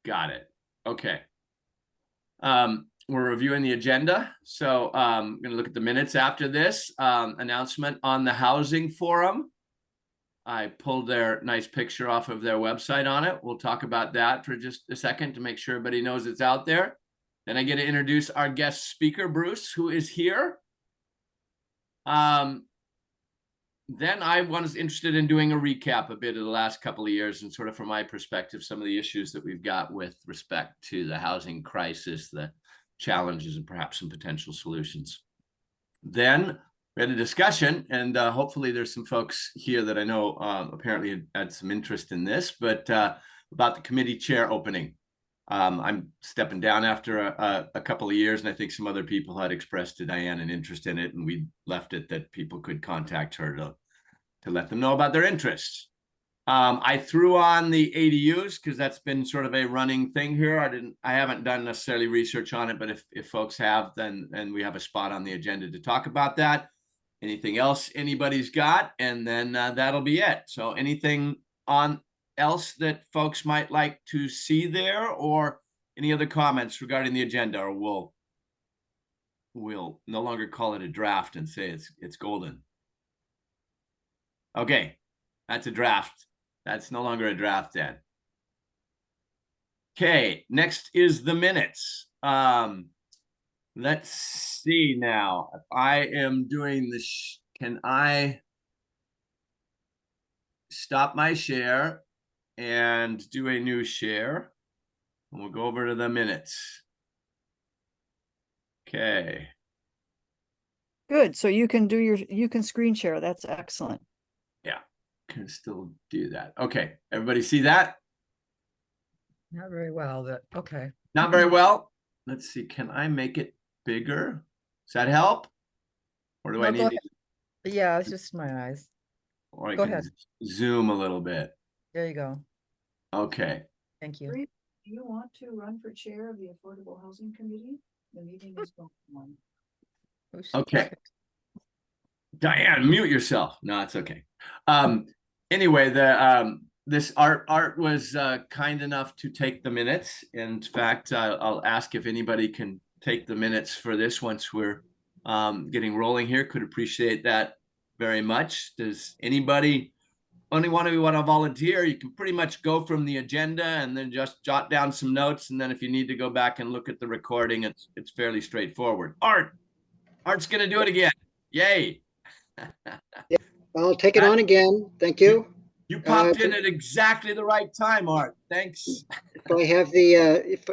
Got it. Okay. We're reviewing the agenda. So I'm going to look at the minutes after this. Announcement on the housing forum. I pulled their nice picture off of their website on it. We'll talk about that for just a second to make sure everybody knows it's out there. Then I get to introduce our guest speaker, Bruce, who is here. Then I was interested in doing a recap a bit of the last couple of years and sort of from my perspective, some of the issues that we've got with respect to the housing crisis, the challenges, and perhaps some potential solutions. Then we had a discussion, and hopefully there's some folks here that I know apparently had some interest in this, but about the committee chair opening. I'm stepping down after a couple of years, and I think some other people had expressed to Diane an interest in it, and we left it that people could contact her to let them know about their interests. I threw on the ADUs because that's been sort of a running thing here. I haven't done necessarily research on it, but if folks have, then we have a spot on the agenda to talk about that. Anything else anybody's got, and then that'll be it. So anything on else that folks might like to see there, or any other comments regarding the agenda, or we'll no longer call it a draft and say it's golden. Okay, that's a draft. That's no longer a draft then. Okay, next is the minutes. Let's see now. If I am doing this, can I stop my share and do a new share? And we'll go over to the minutes. Okay. Good. So you can screen share. That's excellent. Yeah, can still do that. Okay, everybody see that? Not very well, but okay. Not very well. Let's see, can I make it bigger? Does that help? Or do I need to? Yeah, it's just my eyes. Or I Go can ahead. zoom a little bit. There you go. Okay. Thank you. Do you want to run for chair of the Affordable Housing Committee? The meeting is going on. Okay. Diane, mute yourself. No, it's okay. Anyway, this Art was kind enough to take the minutes. In fact, I'll ask if anybody can take the minutes for this once we're getting rolling here. Could appreciate that very much. Does anybody want to volunteer? You can pretty much go from the agenda and then just jot down some notes, and then if you need to go back and look at the recording, it's fairly straightforward. Art's gonna do it again. Yay. Yeah, I'll take it on again. Thank you. You popped in at exactly the right time, Art. Thanks. If I have the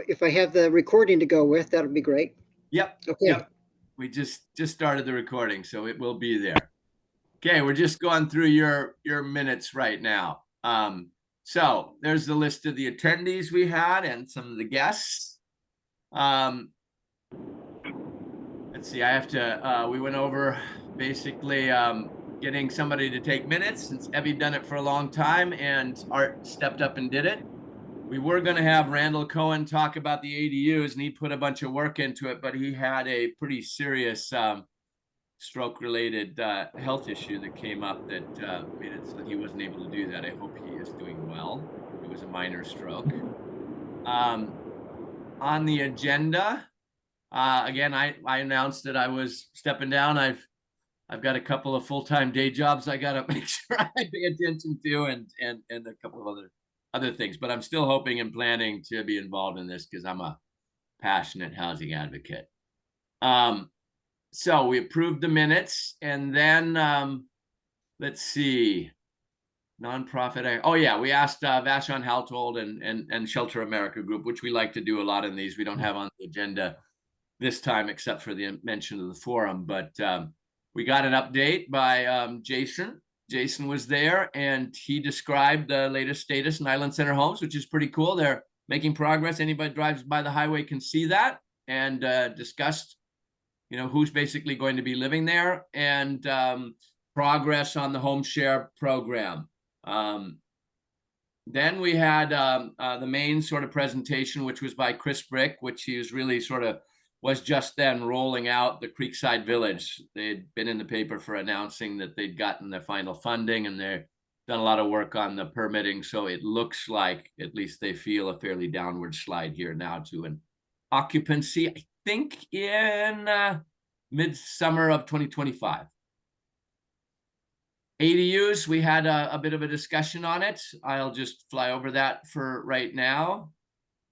if I have the recording to go with, that'll be great. Yep. Okay. Yep. We just started the recording, so it will be there. Okay, we're just going through your minutes right now. So there's the list of the attendees we had and some of the guests. Let's see, I have to, we went over basically getting somebody to take minutes since Evie done it for a long time and Art stepped up and did it. We were going to have Randall Cohen talk about the ADUs, and he put a bunch of work into it, but he had a pretty serious stroke-related health issue that came up that made it so he wasn't able to do that. I hope he is doing well. It was a minor stroke. On the agenda, again, I announced that I was stepping down. I've got a couple of full-time day jobs I got to make sure I pay attention to, and a couple of other things. But I'm still hoping and planning to be involved in this because I'm a passionate housing advocate. So we approved the minutes, and then let's see, nonprofit. Oh yeah, we asked Vashon-Maury and Shelter America Group, which we like to do a lot in these. We don't have on the agenda this time except for the mention of the forum, but we got an update by Jason. Jason was there, and he described the latest status in Island Center Homes, which is pretty cool. They're making progress. Anybody drives by the highway can see that, and discussed who's basically going to be living there, and progress on the home share program. Then we had the main sort of presentation, which was by Chris Brick, which he was really was just then rolling out the Creekside Village. They'd been in the paper for announcing that they'd gotten their final funding, and they're done a lot of work on the permitting, so it looks like at least they feel a fairly downward slide here now to an occupancy, I think in midsummer of 2025. ADUs, we had a bit of a discussion on it. I'll just fly over that for right now.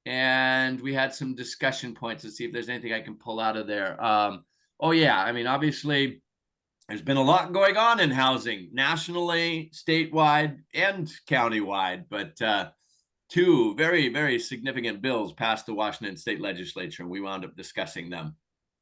And we had some discussion points to see if there's anything I can pull out of there. Oh yeah, I mean, obviously, there's been a lot going on in housing nationally, statewide, and countywide, but two very, very significant bills passed the Washington State Legislature, and we wound up discussing them.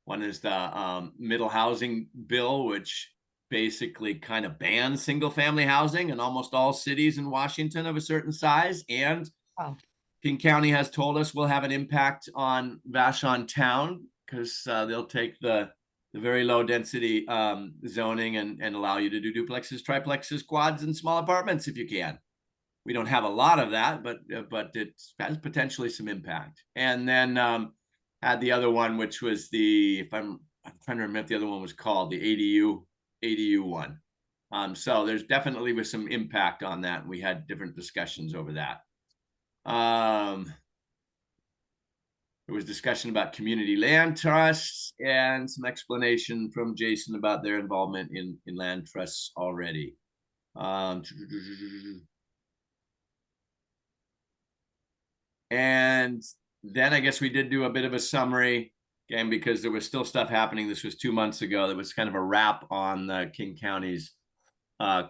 One is the middle housing bill, which basically kind of bans single-family housing in almost all cities in Washington of a certain size, and Wow. King County has told us will have an impact on Vashon Town because they'll take the very low density zoning and allow you to do duplexes, triplexes, quads, and small apartments if you can. We don't have a lot of that, but it has potentially some impact. And then had the other one, which was I'm trying to remember what the other one was called, the ADU one. So there's definitely was some impact on that. And we had different discussions over that. There was discussion about community land trusts and some explanation from Jason about their involvement in land trusts already. And then I guess we did do a bit of a summary again, because there was still stuff happening. This was 2 months ago. There was kind of a wrap on the King County's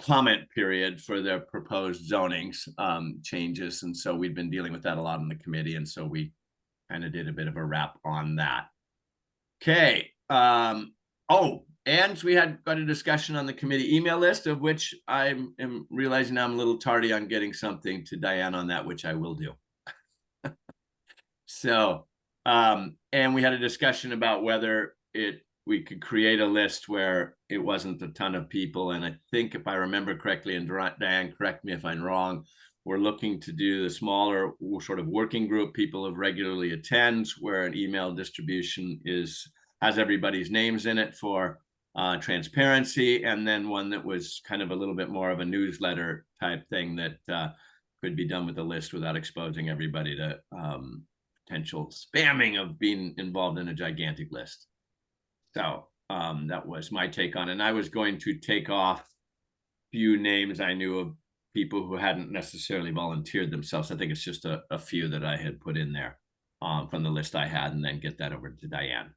comment period for their proposed zonings changes. And so we've been dealing with that a lot in the committee. And so we kind of did a bit of a wrap on that. Okay. Oh, and we had got a discussion on the committee email list, of which I am realizing I'm a little tardy on getting something to Diane on that, which I will do. So, and we had a discussion about whether we could create a list where it wasn't a ton of people. And I think if I remember correctly, and Diane, correct me if I'm wrong, we're looking to do the smaller sort of working group people who regularly attend, where an email distribution has everybody's names in it for transparency, and then one that was kind of a little bit more of a newsletter type thing that could be done with a list without exposing everybody to potential spamming of being involved in a gigantic list. So that was my take on it. And I was going to take off a few names I knew of people who hadn't necessarily volunteered themselves. I think it's just a few that I had put in there from the list I had, and then get that over to Diane.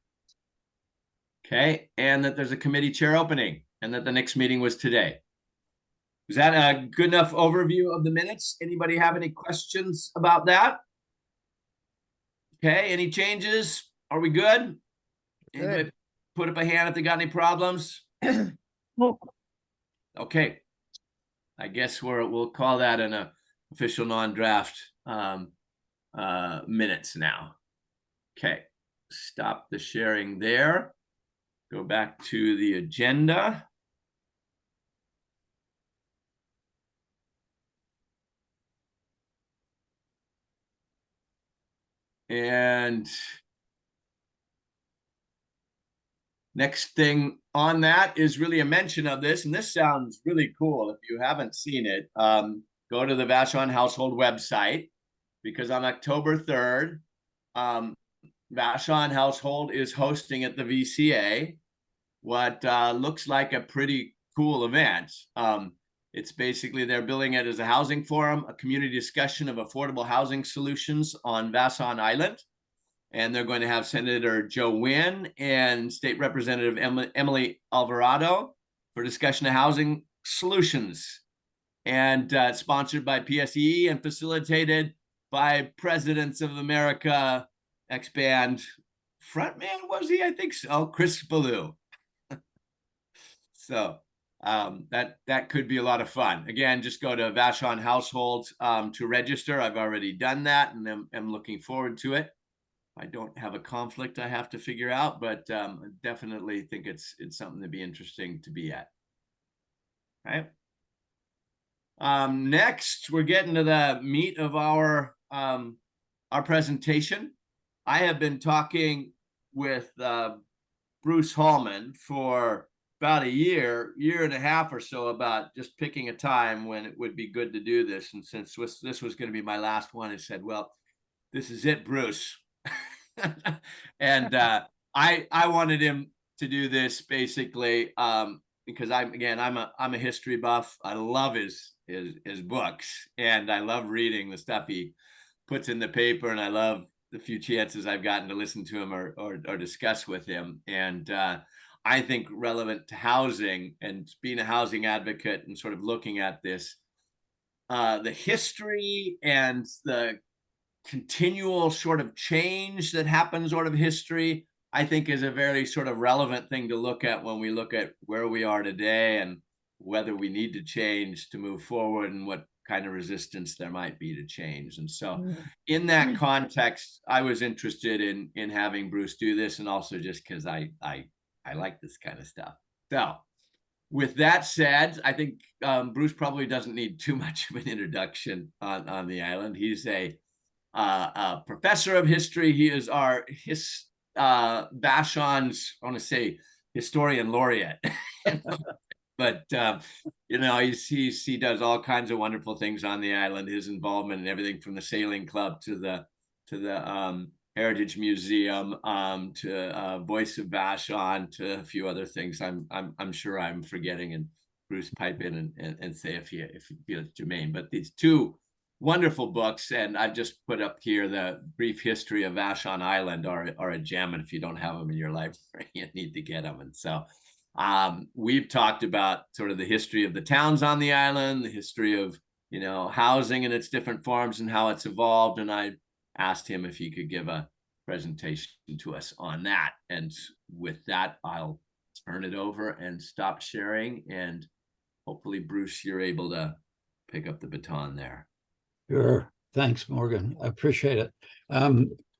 Okay, and that there's a committee chair opening, and that the next meeting was today. Is that a good enough overview of the minutes? Anybody have any questions about that? Okay, any changes? Are we good? Anybody put up a hand if they got any problems? Well, Okay. I guess we'll call that an official non-draft minutes now. Okay, stop the sharing there. Go back to the agenda. And next thing on that is really a mention of this, and this sounds really cool. If you haven't seen it, go to the Vashon Household website, because on October 3rd, Vashon Household is hosting at the VCA what looks like a pretty cool event. It's basically, they're billing it as a housing forum, a community discussion of affordable housing solutions on Vashon Island. And they're going to have Senator Joe Wynn and State Representative Emily Alvarado for discussion of housing solutions. And sponsored by PSE and facilitated by Presidents of America ex-band frontman, was he? I think so, Chris Ballou. So that could be a lot of fun. Again, just go to Vashon Households to register. I've already done that, and I'm looking forward to it. I don't have a conflict I have to figure out, but I definitely think it's something to be interesting to be at. All right. Next, we're getting to the meat of our presentation. I have been talking with Bruce Haulman for about a year and a half or so about just picking a time when it would be good to do this. And since this was going to be my last one, I said, well, this is it, Bruce. And I wanted him to do this basically because I'm a history buff. I love his books, and I love reading the stuff he puts in the paper, and I love the few chances I've gotten to listen to him or discuss with him. And I think relevant to housing and being a housing advocate and sort of looking at this, the history and the continual sort of change that happens sort of history, I think is a very sort of relevant thing to look at when we look at where we are today and whether we need to change to move forward and what kind of resistance there might be to change. And so in that context, I was interested in having Bruce do this, and also just because I like this kind of stuff. So with that said, I think Bruce probably doesn't need too much of an introduction on the island. He's a professor of history. He is our Vashon's, I want to say, historian laureate. But he does all kinds of wonderful things on the island. His involvement in everything from the sailing club to the Heritage Museum, to Voice of Vashon, to a few other things. I'm sure I'm forgetting, and Bruce pipe in and say if you feel it's germane. But these two wonderful books, and I've just put up here the Brief History of Vashon Island, are a gem, and if you don't have them in your library, you need to get them. And so we've talked about sort of the history of the towns on the island, the history of housing in its different forms and how it's evolved, and I asked him if he could give a presentation to us on that. And with that, I'll turn it over and stop sharing, and hopefully, Bruce, you're able to pick up the baton there. Sure. Thanks, Morgan. I appreciate it.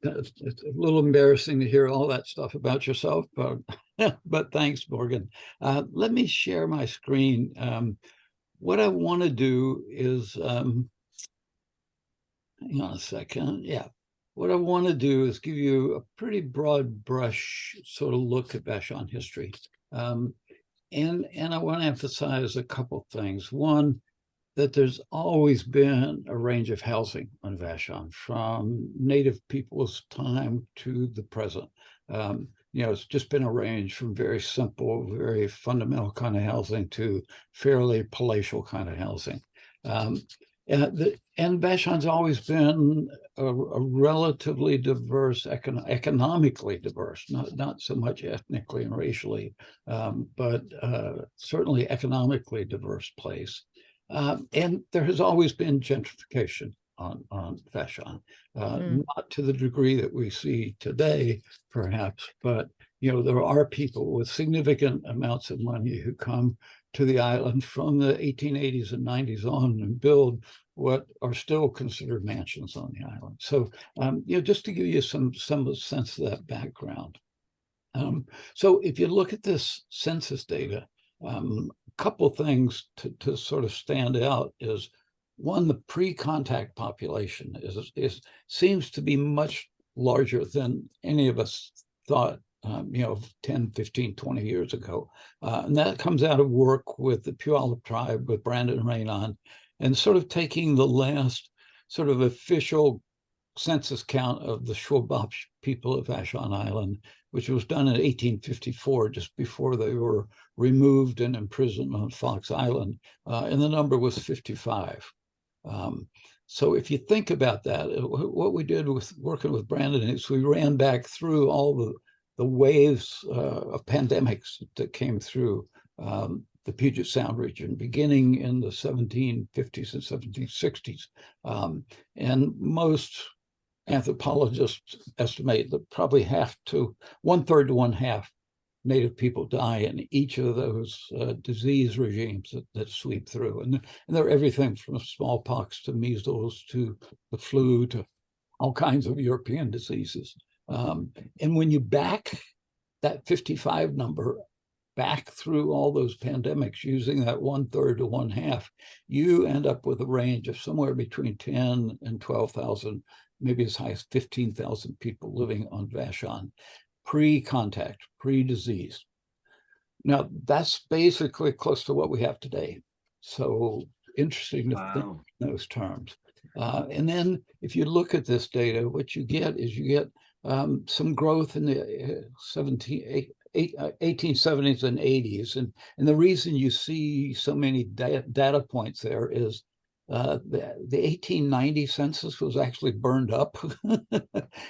It's a little embarrassing to hear all that stuff about yourself, but thanks, Morgan. Let me share my screen. What I want to do is, hang on a second. Yeah. What I want to do is give you a pretty broad brush sort of look at Vashon history. And I want to emphasize a couple things. One, that there's always been a range of housing on Vashon, from native people's time to the present. It's just been a range from very simple, very fundamental kind of housing to fairly palatial kind of housing. And Vashon's always been a relatively diverse, economically diverse, not so much ethnically and racially, but certainly economically diverse place. And there has always been gentrification on Vashon, not to the degree that we see today, perhaps, but there are people with significant amounts of money who come to the island from the 1880s and 90s on and build what are still considered mansions on the island. So, just to give you some sense of that background. So if you look at this census data, a couple things to sort of stand out is, one, the pre-contact population seems to be much larger than any of us thought 10, 15, 20 years ago. And that comes out of work with the Puyallup tribe, with Brandon Raynon, and sort of taking the last sort of official census count of the Shwabop people of Vashon Island, which was done in 1854, just before they were removed and imprisoned on Fox Island, and the number was 55. So if you think about that, what we did with working with Brandon is we ran back through all the waves of pandemics that came through the Puget Sound region, beginning in the 1750s and 1760s. And most anthropologists estimate that probably 1/3 to 1/2 Native people die in each of those disease regimes that sweep through. And they're everything from smallpox to measles to the flu to all kinds of European diseases. And when you back that 55 number back through all those pandemics using that 1/3 to 1/2, you end up with a range of somewhere between 10 and 12,000, maybe as high as 15,000 people living on Vashon, pre-contact, pre-disease. Now, that's basically close to what we have today. So interesting to think Wow. in those terms. And then if you look at this data, what you get is you get some growth in the 1870s and 80s. And the reason you see so many data points there is the 1890 census was actually burned up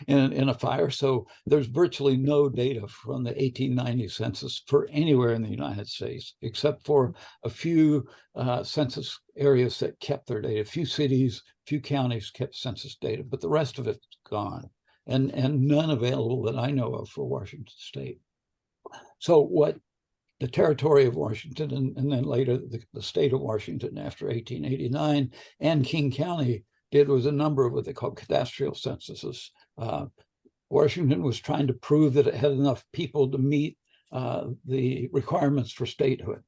in a fire. So there's virtually no data from the 1890 census for anywhere in the United States, except for a few census areas that kept their data. A few cities, few counties kept census data, but the rest of it's gone, and none available that I know of for Washington State. So what the territory of Washington and then later the state of Washington after 1889 and King County did was a number of what they call cadastral censuses. Washington was trying to prove that it had enough people to meet the requirements for statehood.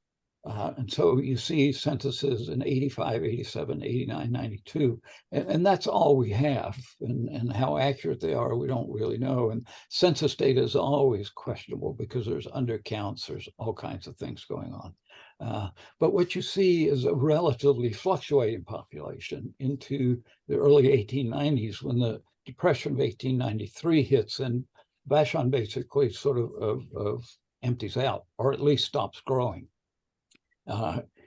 And so you see censuses in 85, 87, 89, 92, and that's all we have. And how accurate they are, we don't really know. And census data is always questionable because there's undercounts, there's all kinds of things going on. But what you see is a relatively fluctuating population into the early 1890s when the Depression of 1893 hits and Vashon basically sort of empties out, or at least stops growing.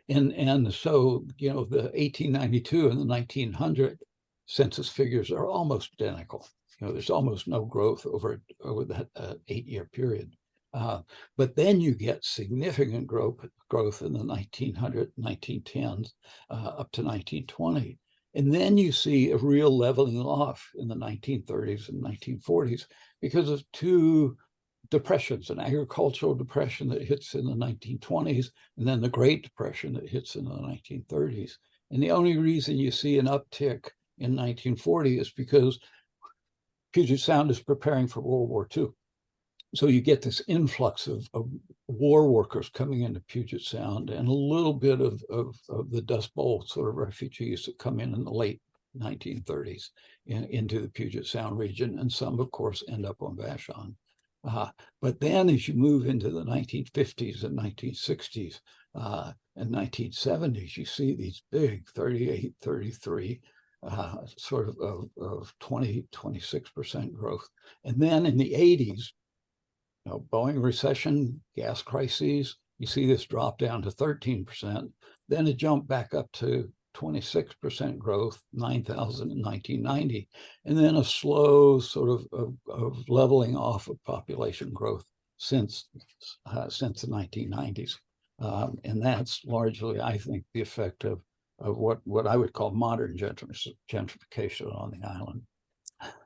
And so, you know, the 1892 and the 1900 census figures are almost identical. You know, there's almost no growth over that 8-year period. But then you get significant growth in the 1900, 1910s, up to 1920. And then you see a real leveling off in the 1930s and 1940s because of two depressions, an agricultural depression that hits in the 1920s, and then the Great Depression that hits in the 1930s. And the only reason you see an uptick in 1940 is because Puget Sound is preparing for World War II. So you get this influx of war workers coming into Puget Sound and a little bit of the Dust Bowl sort of refugees that come in the late 1930s into the Puget Sound region. And some, of course, end up on Vashon. But then as you move into the 1950s and 1960s and 1970s, you see these big 38, 33 sort of 20, 26% growth. And then in the 80s, you know, Boeing recession, gas crises, you see this drop down to 13%. Then it jumped back up to 26% growth, 9,000 in 1990, and then a slow sort of leveling off of population growth since the 1990s. And that's largely, I think, the effect of what I would call modern gentrification on the island.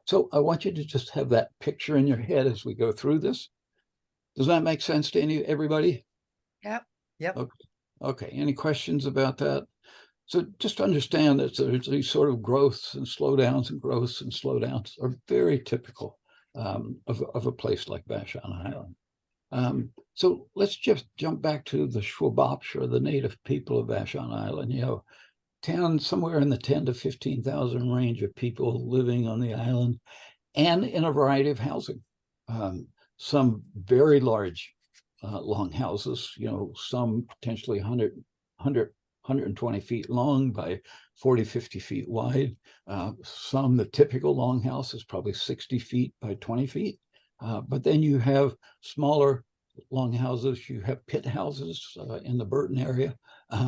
So I want you to just have that picture in your head as we go through this. Does that make sense to everybody? Yep. Yep. Okay. Any questions about that? So just understand that there's these sort of growths and slowdowns are very typical of a place like Vashon Island. So let's just jump back to the Shwabopsh, or the native people of Vashon Island. You know, somewhere in the 10 to 15,000 range of people living on the island, and in a variety of housing. Some very large longhouses, you know, some potentially 120 feet long by 40, 50 feet wide. Some, the typical longhouse is probably 60 feet by 20 feet. But then you have smaller longhouses. You have pit houses in the Burton area,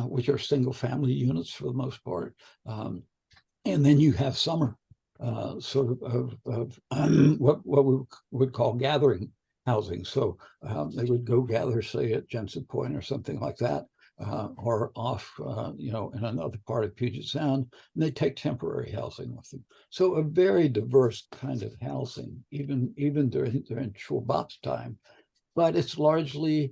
which are single family units for the most part. And then you have summer sort of what we would call gathering housing. So they would go gather, say, at Jensen Point or something like that, or off, you know, in another part of Puget Sound, and they take temporary housing with them. So a very diverse kind of housing, even during Shwabop's time, but it's largely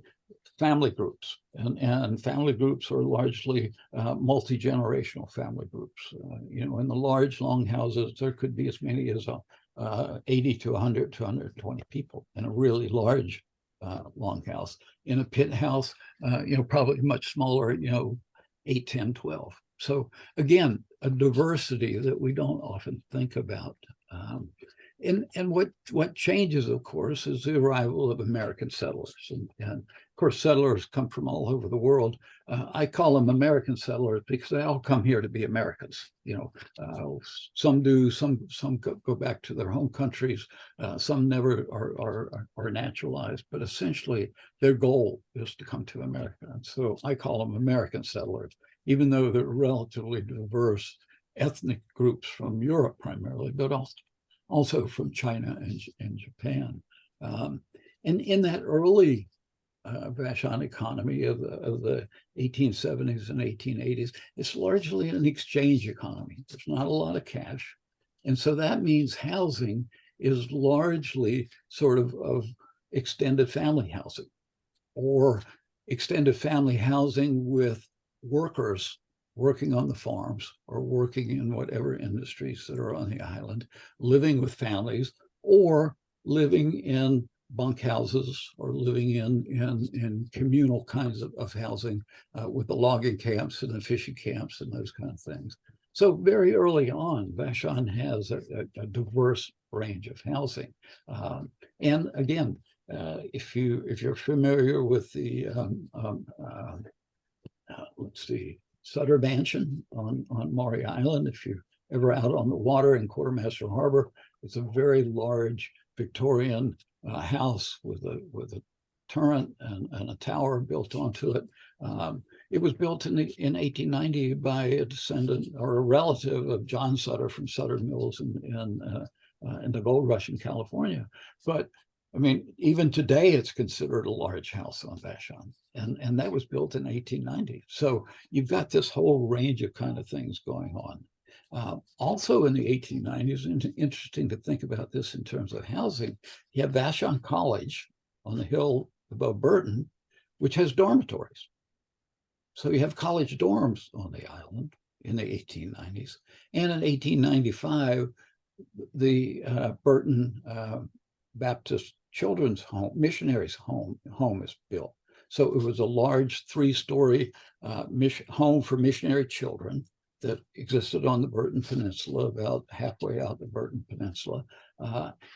family groups, and family groups are largely multi-generational family groups. You know, in the large longhouses, there could be as many as 80 to 100 to 120 people in a really large longhouse. In a pit house, you know, probably much smaller, you know, 8, 10, 12. So again, a diversity that we don't often think about. And what changes, of course, is the arrival of American settlers. And course, settlers come from all over the world. I call them American settlers because they all come here to be Americans. Some do, some go back to their home countries. Some never are naturalized, but essentially their goal is to come to America. And so I call them American settlers, even though they're relatively diverse ethnic groups from Europe primarily, but also from China and Japan. And in that early Vashon economy of the 1870s and 1880s, it's largely an exchange economy. There's not a lot of cash. And so that means housing is largely sort of extended family housing, or extended family housing with workers working on the farms or working in whatever industries that are on the island, living with families, or living in bunkhouses, or living in communal kinds of housing with the logging camps and the fishing camps and those kind of things. So very early on, Vashon has a diverse range of housing. And again, if you're familiar with the let's see, Sutter Mansion on Maury Island, if you're ever out on the water in Quartermaster Harbor, it's a very large Victorian house with a turret and a tower built onto it. It was built in 1890 by a descendant or a relative of John Sutter from Sutter Mills in the gold rush in California. But I mean, even today, it's considered a large house on Vashon, and that was built in 1890. So you've got this whole range of kind of things going on. Also in the 1890s, and interesting to think about this in terms of housing, you have Vashon College on the hill above Burton, which has dormitories. So you have college dorms on the island in the 1890s. And in 1895, the Burton Baptist Children's Home, Missionaries Home is built. So it was a large 3-story home for missionary children that existed on the Burton Peninsula, about halfway out the Burton Peninsula.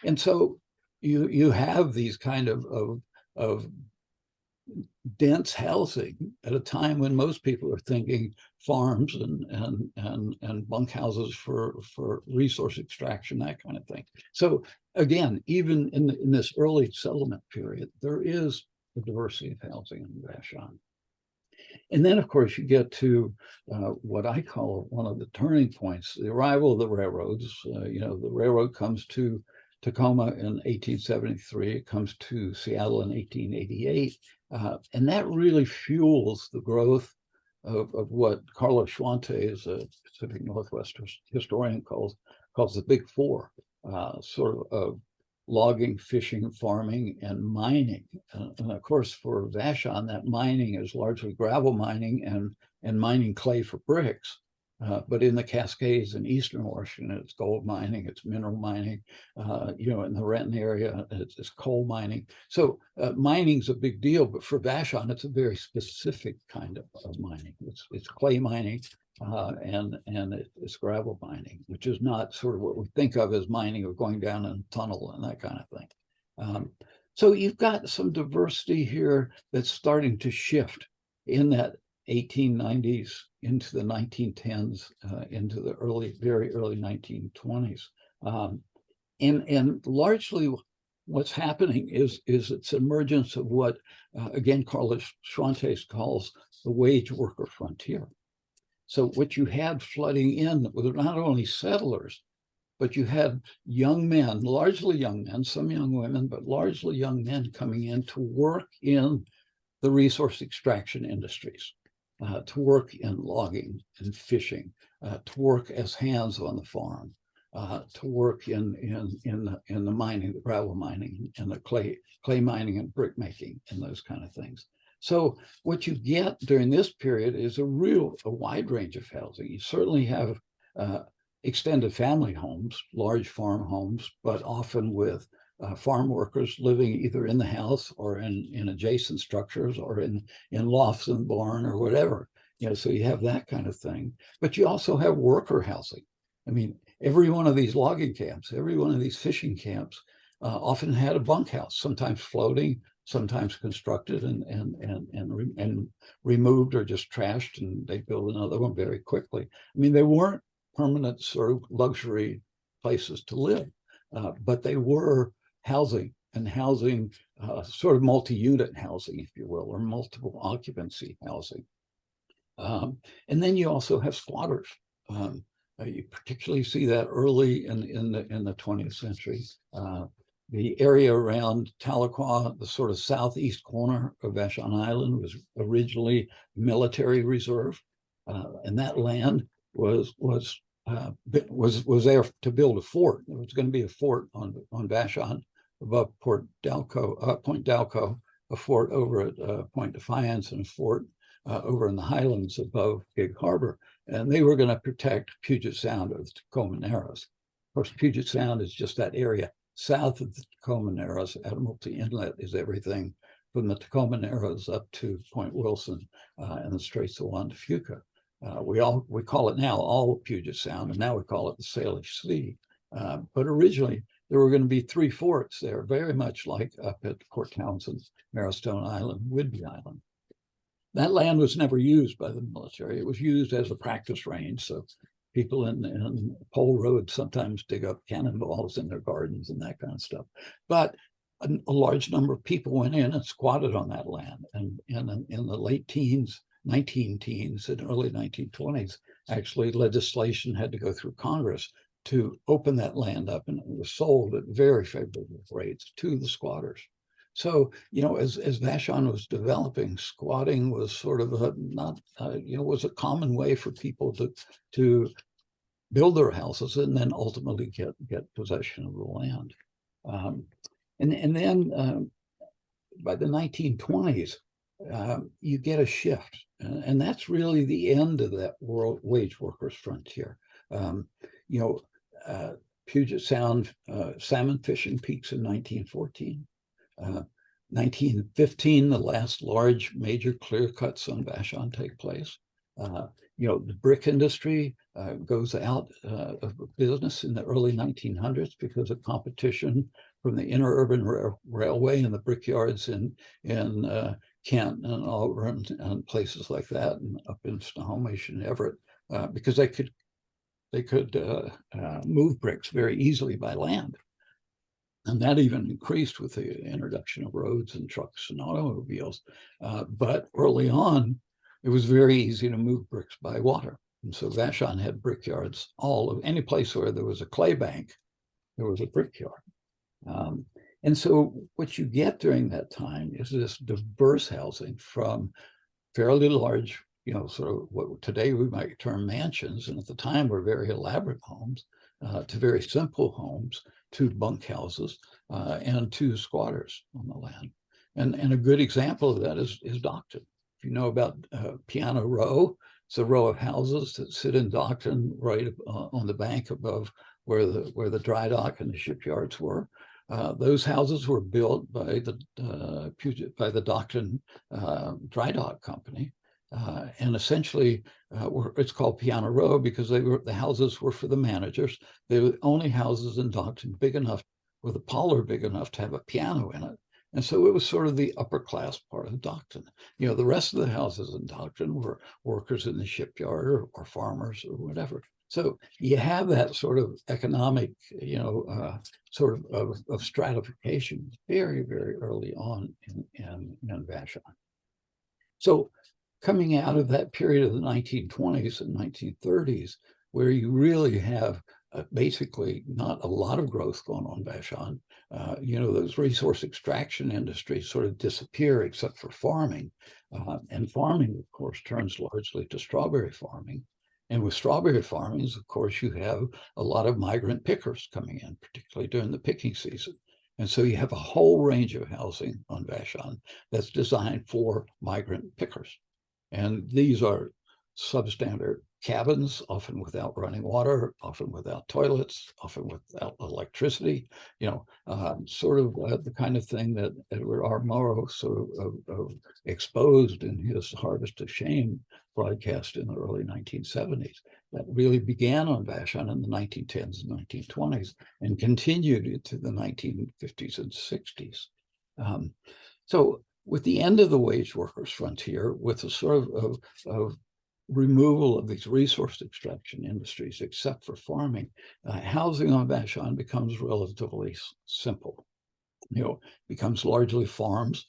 And so you have these kind of dense housing at a time when most people are thinking farms and bunkhouses for resource extraction, that kind of thing. So again, even in this early settlement period, there is a diversity of housing in Vashon. And then, of course, you get to what I call one of the turning points, the arrival of the railroads. The railroad comes to Tacoma in 1873. It comes to Seattle in 1888. And that really fuels the growth of what Carlos Schwante, as a Pacific Northwest historian, calls the Big Four, sort of logging, fishing, farming, and mining. And of course, for Vashon, that mining is largely gravel mining and mining clay for bricks. But in the Cascades in Eastern Washington, it's gold mining, it's mineral mining. In the Renton area, it's coal mining. So mining's a big deal, but for Vashon, it's a very specific kind of mining. It's clay mining, and it's gravel mining, which is not sort of what we think of as mining of going down in a tunnel and that kind of thing. So you've got some diversity here that's starting to shift in that 1890s into the 1910s, into the very early 1920s. And largely what's happening is its emergence of what, again, Carlos Schwantes calls the wage worker frontier. So what you had flooding in were not only settlers, but you had young men, largely young men, some young women, but largely young men coming in to work in the resource extraction industries, to work in logging and fishing, to work as hands on the farm, to work in the mining, the gravel mining, and the clay mining and brick making, and those kind of things. So what you get during this period is a wide range of housing. You certainly have extended family homes, large farm homes, but often with farm workers living either in the house or in adjacent structures or in lofts and barn or whatever. So you have that kind of thing. But you also have worker housing. I mean, every one of these logging camps, every one of these fishing camps often had a bunkhouse, sometimes floating, sometimes constructed and removed or just trashed, and they build another one very quickly. I mean, they weren't permanent sort of luxury places to live, but they were housing, and housing, sort of multi-unit housing, if you will, or multiple occupancy housing. And then you also have squatters. You particularly see that early in the 20th century. The area around Tahlequah, the sort of southeast corner of Vashon Island, was originally military reserve, and that land was there to build a fort. There was going to be a fort on Vashon above Point Dalco, a fort over at Point Defiance, and a fort over in the highlands above Gig Harbor. And they were going to protect Puget Sound of the Tacoma Narrows. Of course, Puget Sound is just that area south of the Tacoma Narrows. Admiralty Inlet is everything from the Tacoma Narrows up to Point Wilson and the Straits of Juan de Fuca. We call it now all of Puget Sound, and now we call it the Salish Sea. But originally, there were going to be 3 forts there, very much like up at Port Townsend, Marrowstone Island, Whidbey Island. That land was never used by the military. It was used as a practice range. So people in Pole Road sometimes dig up cannonballs in their gardens and that kind of stuff. But a large number of people went in and squatted on that land. And in the late teens, 19 teens, and early 1920s, actually legislation had to go through Congress to open that land up, and it was sold at very favorable rates to the squatters. So, as Vashon was developing, squatting was sort of was a common way for people to build their houses and then ultimately get possession of the land. And then by the 1920s, you get a shift, and that's really the end of that world wage workers frontier. Puget Sound salmon fishing peaks in 1914. 1915, the last large major clear cuts on Vashon take place. The brick industry goes out of business in the early 1900s because of competition from the interurban railway and the brickyards in Kent and Auburn and places like that, and up in Snohomish and Everett, because they could move bricks very easily by land. And that even increased with the introduction of roads and trucks and automobiles. But early on, it was very easy to move bricks by water. And so Vashon had brickyards any place where there was a clay bank, there was a brickyard. And so what you get during that time is this diverse housing from fairly large, sort of what today we might term mansions, and at the time were very elaborate homes, to very simple homes, to bunkhouses, and to squatters on the land. And a good example of that is Docton. If you know about Piano Row, it's a row of houses that sit in Docton right on the bank above where the dry dock and the shipyards were. Those houses were built by the Docton Dry Dock Company. And essentially, it's called Piano Row because the houses were for the managers. They were the only houses in Docton big enough, with a parlor big enough to have a piano in it. And so it was sort of the upper class part of Docton. The rest of the houses in Docton were workers in the shipyard or farmers or whatever. So you have that sort of economic, sort of stratification very, very early on in Vashon. So coming out of that period of the 1920s and 1930s, where you really have basically not a lot of growth going on in Vashon, those resource extraction industries sort of disappear except for farming. And farming, of course, turns largely to strawberry farming. And with strawberry farmings, of course, you have a lot of migrant pickers coming in, particularly during the picking season. And so you have a whole range of housing on Vashon that's designed for migrant pickers. And these are substandard cabins, often without running water, often without toilets, often without electricity, sort of the kind of thing that Edward R. Murrow sort of exposed in his Harvest of Shame broadcast in the early 1970s. That really began on Vashon in the 1910s and 1920s and continued into the 1950s and 60s. So with the end of the wage workers frontier, with the sort of removal of these resource extraction industries, except for farming, housing on Vashon becomes relatively simple. Becomes largely farms.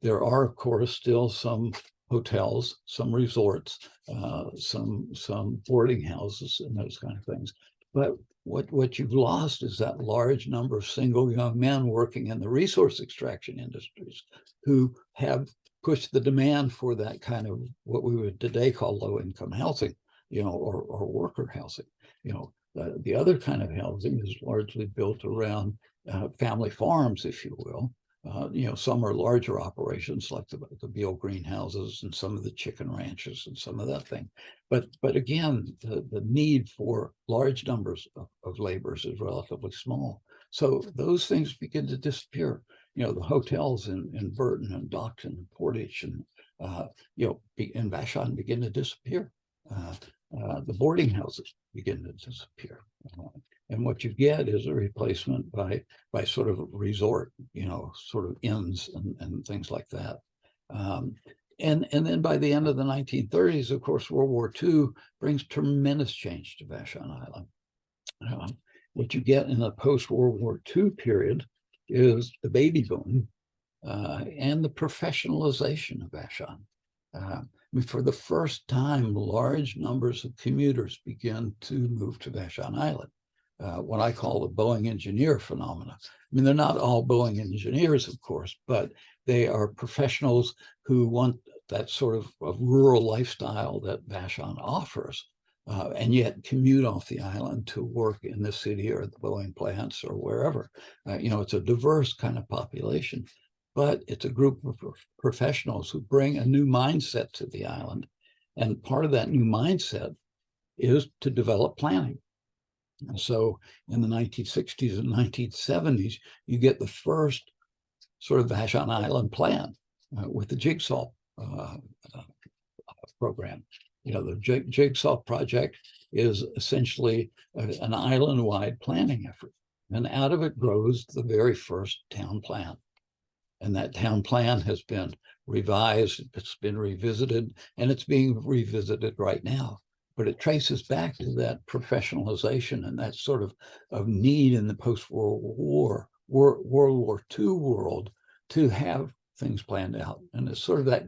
There are, of course, still some hotels, some resorts, some boarding houses, and those kind of things. But what you've lost is that large number of single young men working in the resource extraction industries who have pushed the demand for that kind of what we would today call low-income housing, or worker housing. The other kind of housing is largely built around family farms, if you will. Some are larger operations like the Beale greenhouses and some of the chicken ranches and some of that thing. But again, the need for large numbers of laborers is relatively small. So those things begin to disappear. The hotels in Burton and Docton and Portage and in Vashon begin to disappear. The boarding houses begin to disappear. And what you get is a replacement by sort of resort, sort of inns and things like that. And then by the end of the 1930s, of course, World War II brings tremendous change to Vashon Island. What you get in the post-World War II period is the baby boom and the professionalization of Vashon. For the first time, large numbers of commuters begin to move to Vashon Island. What I call the Boeing engineer phenomena. They're not all Boeing engineers, of course, but they are professionals who want that sort of rural lifestyle that Vashon offers, and yet commute off the island to work in the city or the Boeing plants or wherever. It's a diverse kind of population, but it's a group of professionals who bring a new mindset to the island. And part of that new mindset is to develop planning. And so in the 1960s and 1970s, you get the first sort of Vashon Island plan with the Jigsaw program. The Jigsaw project is essentially an island-wide planning effort. And out of it grows the very first town plan. And that town plan has been revised, it's been revisited, and it's being revisited right now. But it traces back to that professionalization and that sort of need in the post-World War, World War II world to have things planned out. And it's sort of that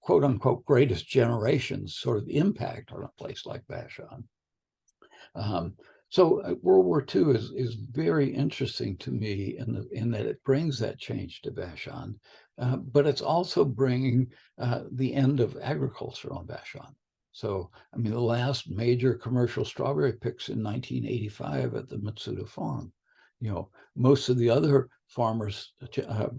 quote unquote greatest generation sort of impact on a place like Vashon. So World War II is very interesting to me in that it brings that change to Vashon, but it's also bringing the end of agriculture on Vashon. So, the last major commercial strawberry picks in 1985 at the Matsuda farm. Most of the other farmers,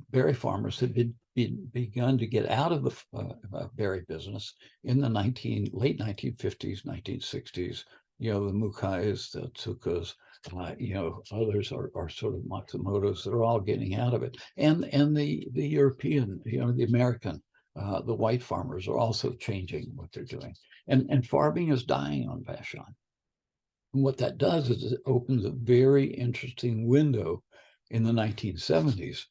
berry farmers, had begun to get out of the berry business in the late 1950s, 1960s. The Mukais, the Tsukas, others are sort of Matsumotos that are all getting out of it. And the European, the American, the white farmers are also changing what they're doing. And farming is dying on Vashon. And what that does is it opens a very interesting window in the 1970s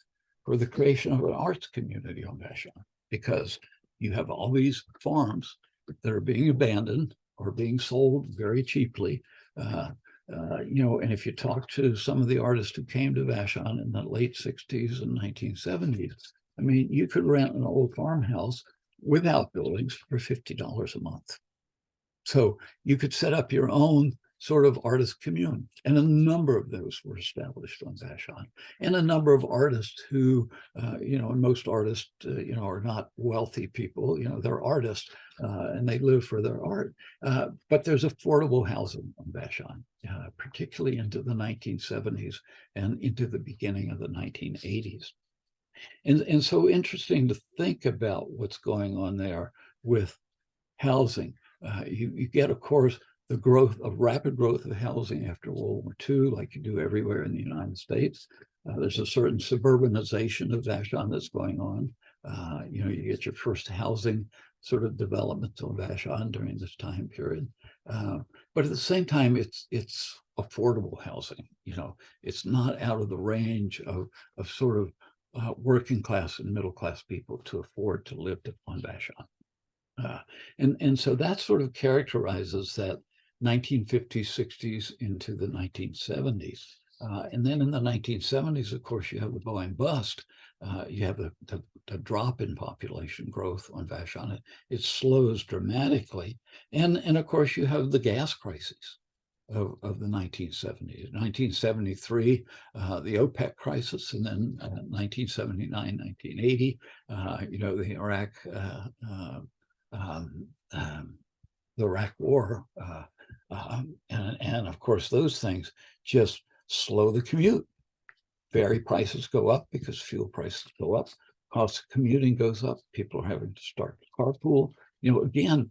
for the creation of an arts community on Vashon, because you have all these farms that are being abandoned or being sold very cheaply. And if you talk to some of the artists who came to Vashon in the late 60s and 1970s, you could rent an old farmhouse without buildings for $50 a month. So you could set up your own sort of artist commune. And a number of those were established on Vashon. And a number of artists who, and most artists, are not wealthy people, they're artists and they live for their art. But there's affordable housing on Vashon, particularly into the 1970s and into the beginning of the 1980s. And so interesting to think about what's going on there with housing. You get, of course, the rapid growth of housing after World War II, like you do everywhere in the United States. There's a certain suburbanization of Vashon that's going on. You get your first housing sort of development on Vashon during this time period. But at the same time, it's affordable housing. It's not out of the range of sort of working class and middle class people to afford to live on Vashon. And so that sort of characterizes that 1950s, 60s into the 1970s. And then in the 1970s, of course, you have the boom bust. You have the drop in population growth on Vashon. It slows dramatically. And of course, you have the gas crises of the 1970s. 1973, the OPEC crisis, and then 1979, 1980, the Iraq War. And of course, those things just slow the commute. Ferry prices go up because fuel prices go up. Cost of commuting goes up. People are having to start to carpool. Again,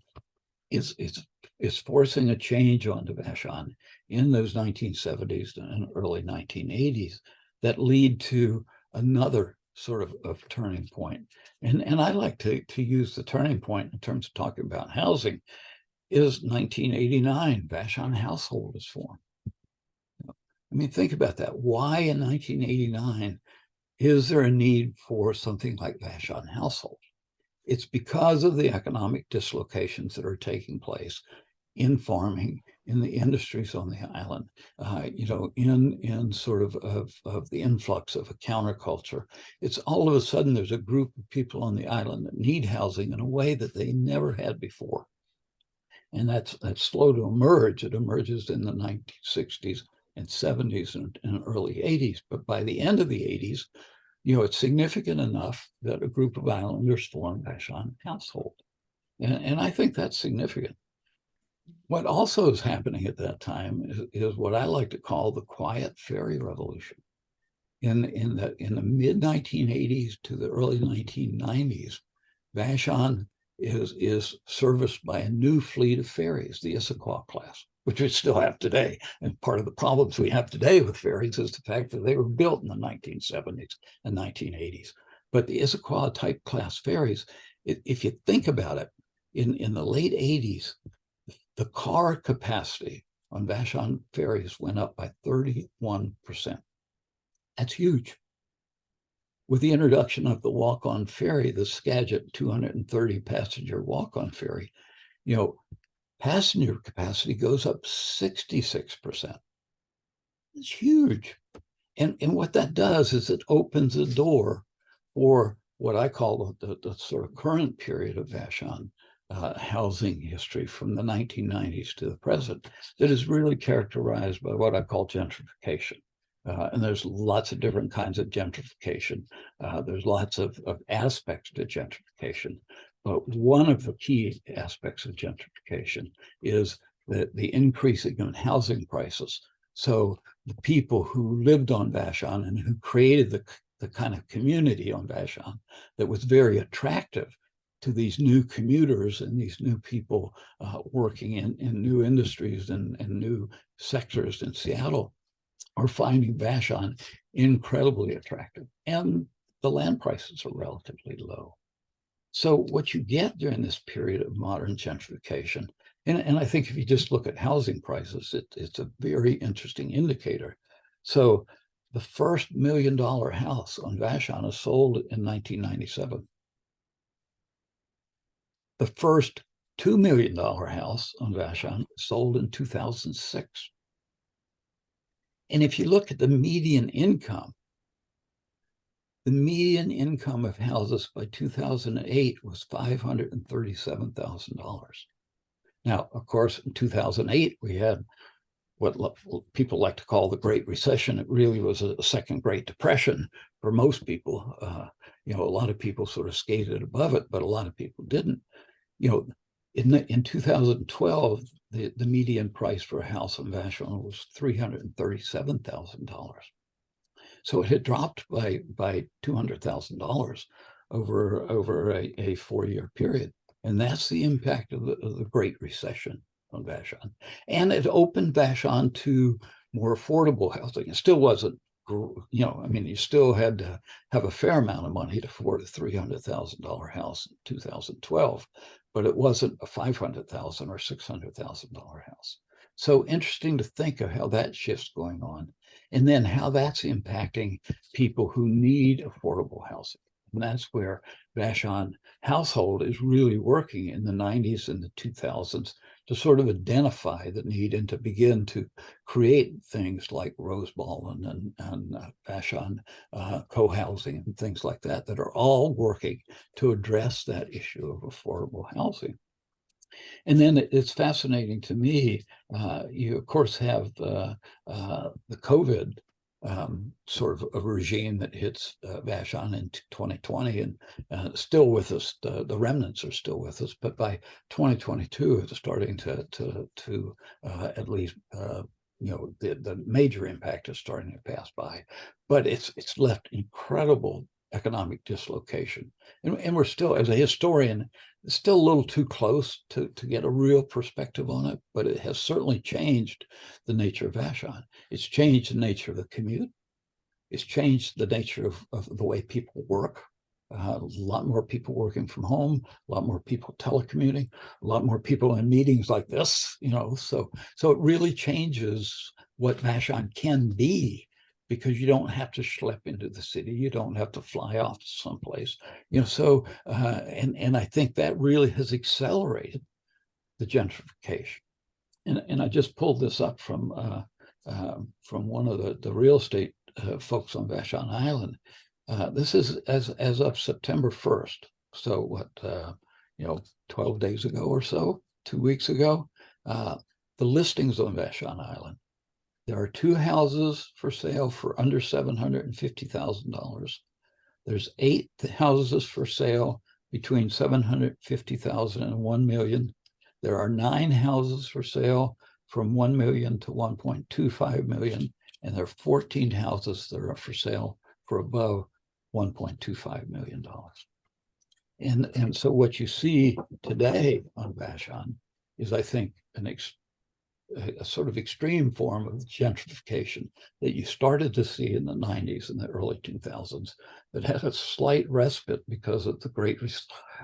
it's forcing a change onto Vashon in those 1970s and early 1980s that lead to another sort of turning point. And I like to use the turning point in terms of talking about housing is 1989, Vashon Household is formed. I mean, think about that. Why in 1989 is there a need for something like Vashon Household? It's because of the economic dislocations that are taking place in farming, in the industries on the island, in sort of the influx of a counterculture. It's all of a sudden there's a group of people on the island that need housing in a way that they never had before. And that's slow to emerge. It emerges in the 1960s and 70s and early 80s. But by the end of the 80s, it's significant enough that a group of islanders formed Vashon Household. And I think that's significant. What also is happening at that time is what I like to call the quiet ferry revolution. In the mid 1980s to the early 1990s, Vashon is serviced by a new fleet of ferries, the Issaquah class, which we still have today. And part of the problems we have today with ferries is the fact that they were built in the 1970s and 1980s. But the Issaquah type class ferries, if you think about it, in the late 80s, the car capacity on Vashon ferries went up by 31%. That's huge. With the introduction of the walk-on ferry, the Skagit 230 passenger walk-on ferry, passenger capacity goes up 66%. It's huge. And what that does is it opens the door for what I call the sort of current period of Vashon housing history from the 1990s to the present that is really characterized by what I call gentrification. And there's lots of different kinds of gentrification. There's lots of aspects to gentrification. But one of the key aspects of gentrification is the increasing in housing prices. So the people who lived on Vashon and who created the kind of community on Vashon that was very attractive to these new commuters and these new people working in new industries and new sectors in Seattle are finding Vashon incredibly attractive. And the land prices are relatively low. So what you get during this period of modern gentrification, and I think if you just look at housing prices, it's a very interesting indicator. So the first $1 million house on Vashon is sold in 1997. The first $2 million house on Vashon sold in 2006. And if you look at the median income of houses by 2008 was $537,000. Now, of course, in 2008, we had what people like to call the Great Recession. It really was a second Great Depression for most people. A lot of people sort of skated above it, but a lot of people didn't. In 2012, the median price for a house in Vashon was $337,000. So it had dropped by $200,000 over a 4-year period. And that's the impact of the Great Recession on Vashon. And it opened Vashon to more affordable housing. It still wasn't, you still had to have a fair amount of money to afford a $300,000 house in 2012, but it wasn't a $500,000 or $600,000 house. So interesting to think of how that shift's going on, and then how that's impacting people who need affordable housing. And that's where Vashon Household is really working in the 90s and the 2000s to sort of identify the need and to begin to create things like Rose Ball and Vashon co-housing and things like that that are all working to address that issue of affordable housing. And then it's fascinating to me. You of course have the COVID sort of a regime that hits Vashon in 2020 and still with us. The remnants are still with us, but by 2022, it's starting to at least the major impact is starting to pass by. But it's left incredible economic dislocation, and we're still, as a historian, it's still a little too close to get a real perspective on it, but it has certainly changed the nature of Vashon. It's changed the nature of the commute. It's changed the nature of the way people work. A lot more people working from home, a lot more people telecommuting, a lot more people in meetings like this, so it really changes what Vashon can be, because you don't have to schlep into the city. You don't have to fly off to someplace, so, and I think that really has accelerated the gentrification. And I just pulled this up from one of the real estate folks on Vashon Island. This is as of September 1st. So what, 12 days ago or so, 2 weeks ago, the listings on Vashon Island. There are 2 houses for sale for under $750,000. There's 8 houses for sale between $750,000 and $1 million. There are 9 houses for sale from $1 million to $1.25 million, and there are 14 houses that are for sale for above $1.25 million. And so what you see today on Vashon is, I think, a sort of extreme form of gentrification that you started to see in the 90s and the early 2000s that had a slight respite because of the Great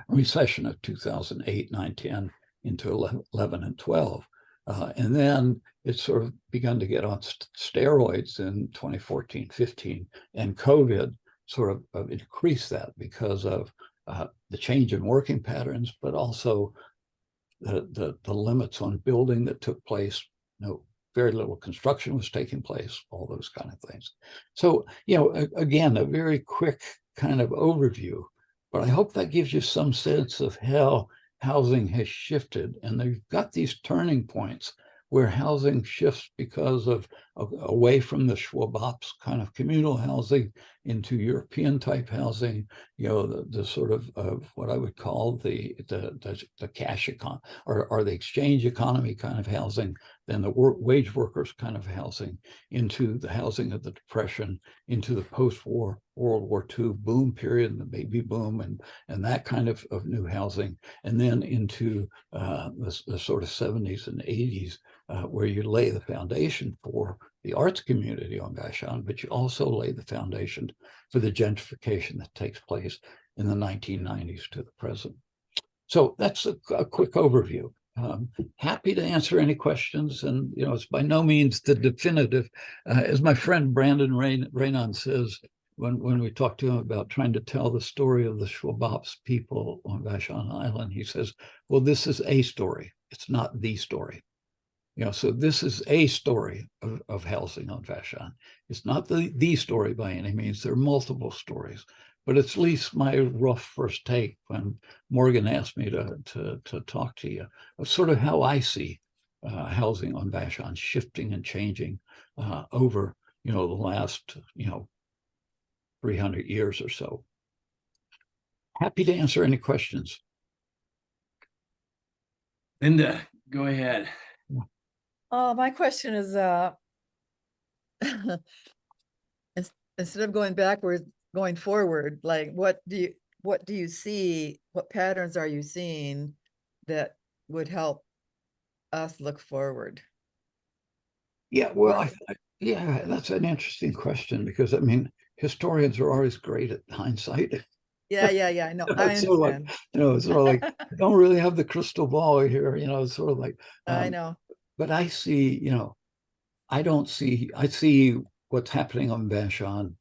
Recession of 2008, 9, 10 into 11 and 12. And then it sort of begun to get on steroids in 2014, 15, and COVID sort of increased that because of the change in working patterns, but also the limits on building that took place. Very little construction was taking place, all those kind of things. So, again, a very quick kind of overview, but I hope that gives you some sense of how housing has shifted. And they've got these turning points where housing shifts because of away from the Schwab-Ops kind of communal housing into European type housing, the sort of what I would call the cash economy or the exchange economy kind of housing, then the wage workers kind of housing, into the housing of the Depression, into the post-war World War II boom period and the baby boom and that kind of new housing, and then into the sort of 70s and 80s, where you lay the foundation for the arts community on Vashon, but you also lay the foundation for the gentrification that takes place in the 1990s to the present. So that's a quick overview. Happy to answer any questions, and it's by no means the definitive. As my friend Brandon Raynon says, when we talk to him about trying to tell the story of the Schwab-Ops people on Vashon Island, he says, well, this is a story. It's not the story. So this is a story of housing on Vashon. It's not the story by any means. There are multiple stories, but it's at least my rough first take when Morgan asked me to talk to you of sort of how I see housing on Vashon shifting and changing over the last 300 years or so. Happy to answer any questions. Linda, go ahead. My question is, instead of going backwards, going forward, like what do you see, what patterns are you seeing that would help us look forward? Yeah, well, yeah, that's an interesting question, because I mean, historians are always great at hindsight. Yeah, I know. I It's sort of understand. like, it's sort of like, I don't really have the crystal ball here, it's sort of like, I know. but I see, I see what's happening on Vashon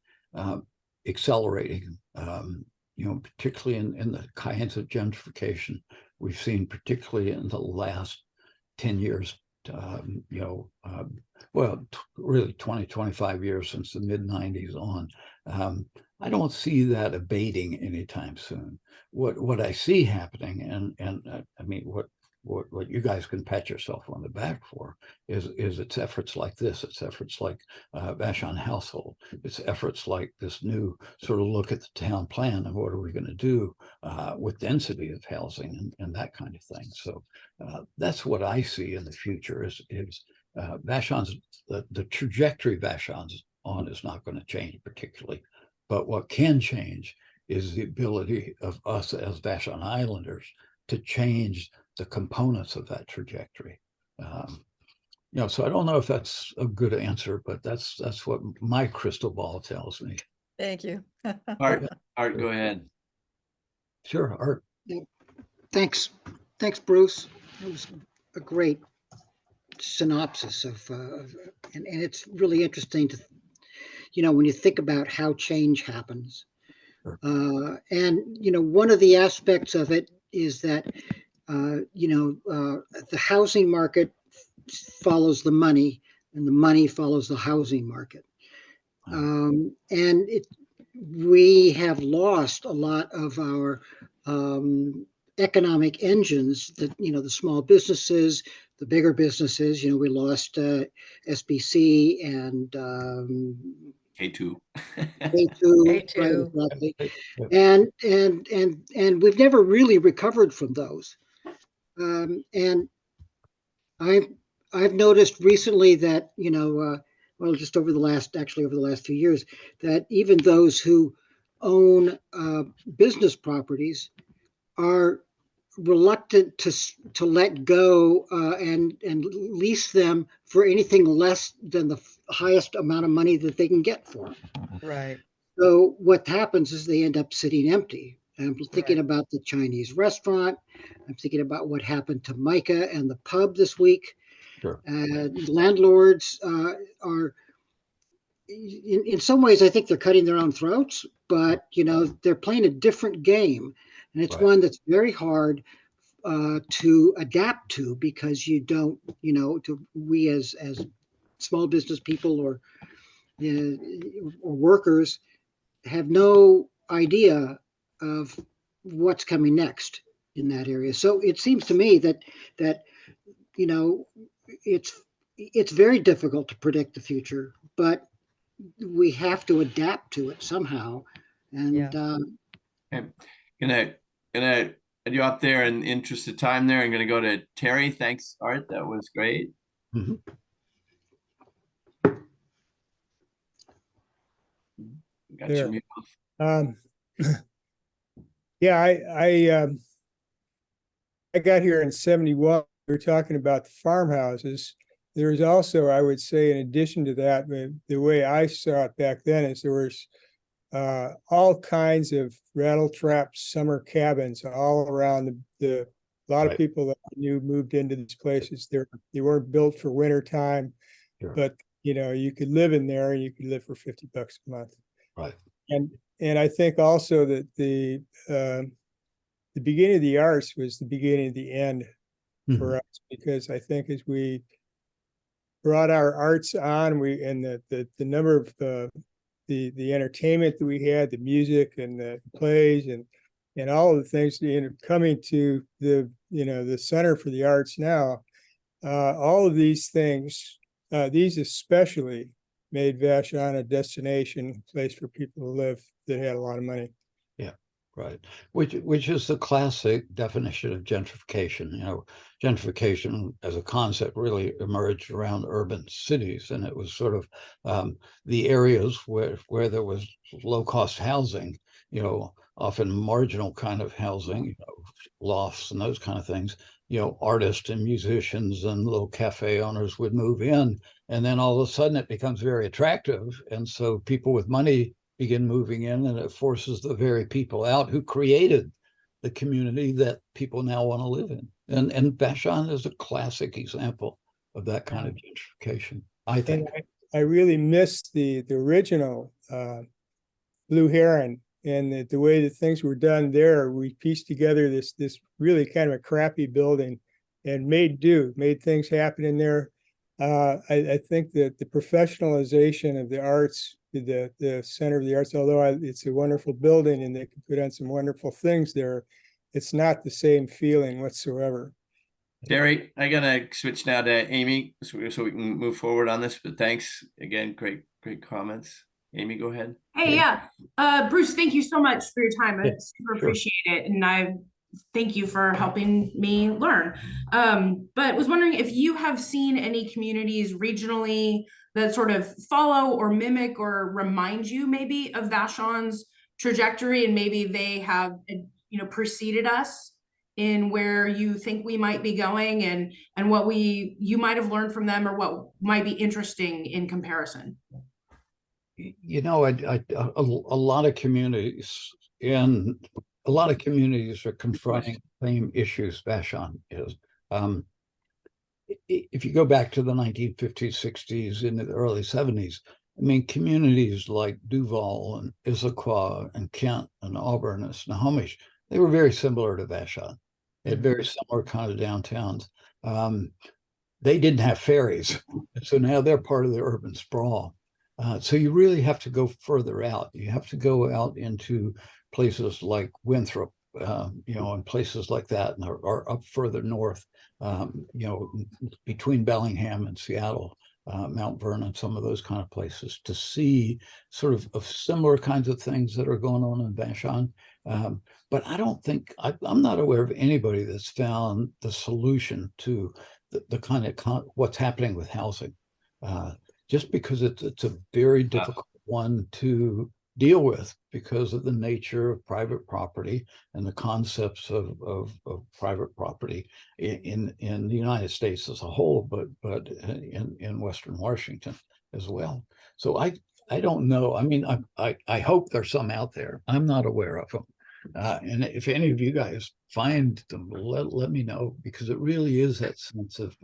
accelerating, particularly in the kinds of gentrification we've seen, particularly in the last 10 years, really 20, 25 years since the mid 90s on. I don't see that abating anytime soon. What I see happening, and I mean, what you guys can pat yourself on the back for is its efforts like this. It's efforts like Vashon Household. It's efforts like this new sort of look at the town plan and what are we going to do with density of housing and that kind of thing. So that's what I see in the future is Vashon's, the trajectory Vashon's on is not going to change particularly. But what can change is the ability of us as Vashon Islanders to change the components of that trajectory. So I don't know if that's a good answer, but that's what my crystal ball tells me. Thank you. Art, go ahead. Sure, Art. Thanks, Bruce. It was a great synopsis and it's really interesting to, when you think about how change happens. Sure. And one of the aspects of it is that the housing market follows the money, and the money follows the housing market. And we have lost a lot of our economic engines that, the small businesses, the bigger businesses, we lost SBC and K2. K2, right, exactly. And we've never really recovered from those. And I've noticed recently that, just over the last few years, that even those who own business properties are reluctant to let go and lease them for anything less than the highest amount of money that they can get for them. Right. So what happens is they end up sitting empty. I'm thinking about the Chinese restaurant. I'm thinking about what happened to Micah and the pub this week. Sure. Landlords are, in some ways, I think they're cutting their own throats, but they're playing a different game, and it's one that's very hard to adapt to, because you don't, we as small business people or workers have no idea of what's coming next in that area. So it seems to me that it's very difficult to predict the future, but we have to adapt to it somehow. And I'm gonna add you up there in interest of time there. I'm gonna go to Terry. Thanks, Art. That was great. Mm-hmm. Got your mute off. Yeah, I got here in 71. We were talking about the farmhouses. There's also, I would say, in addition to that, the way I saw it back then is there was all kinds of rattle trap summer cabins all around a lot of people that I knew moved into these places. They weren't built for winter time, but you could live in there and you could live for $50 a month. Right. And I think also that the beginning of the arts was the beginning of the end for us, because I think as we brought our arts on, and the number of the entertainment that we had, the music and the plays and all of the things coming to the Center for the Arts now, all of these things, these especially made Vashon a destination place for people to live that had a lot of money. Yeah, right. Which is the classic definition of gentrification. Gentrification as a concept really emerged around urban cities, and it was sort of the areas where there was low-cost housing, often marginal kind of housing, lofts and those kind of things. Artists and musicians and little cafe owners would move in, and then all of a sudden it becomes very attractive. And so people with money begin moving in, and it forces the very people out who created the community that people now want to live in. And Vashon is a classic example of that kind of gentrification, I think. And I really missed the original Blue Heron, and the way that things were done there. We pieced together this really kind of a crappy building and made things happen in there. I think that the professionalization of the arts, the Center of the Arts, although it's a wonderful building and they can put on some wonderful things there, it's not the same feeling whatsoever. Terry, I'm gonna switch now to Amy so we can move forward on this, but thanks again. Great comments. Amy, go ahead. Hey, yeah. Bruce, thank you so much for your time. I super appreciate it. And I thank you for helping me learn. But was wondering if you have seen any communities regionally that sort of follow or mimic or remind you maybe of Vashon's trajectory, and maybe they have, preceded us in where you think we might be going, and what you might have learned from them, or what might be interesting in comparison. You know, a lot of communities are confronting the same issues Vashon is. If you go back to the 1950s, 60s, into the early 70s, I mean, communities like Duval and Issaquah and Kent and Auburn and Snohomish, they were very similar to Vashon. They had very similar kind of downtowns. They didn't have ferries, so now they're part of the urban sprawl. So you really have to go further out. You have to go out into places like Winthrop, and places like that, or up further north, between Bellingham and Seattle, Mount Vernon, some of those kind of places, to see sort of similar kinds of things that are going on in Vashon. But I don't think, I'm not aware of anybody that's found the solution to the kind of what's happening with housing. Just because it's a very difficult one to deal with because of the nature of private property and the concepts of private property in the United States as a whole, but in Western Washington as well. So I don't know. I mean, I hope there's some out there. I'm not aware of them. And if any of you guys find them, let me know, because it really is that sense of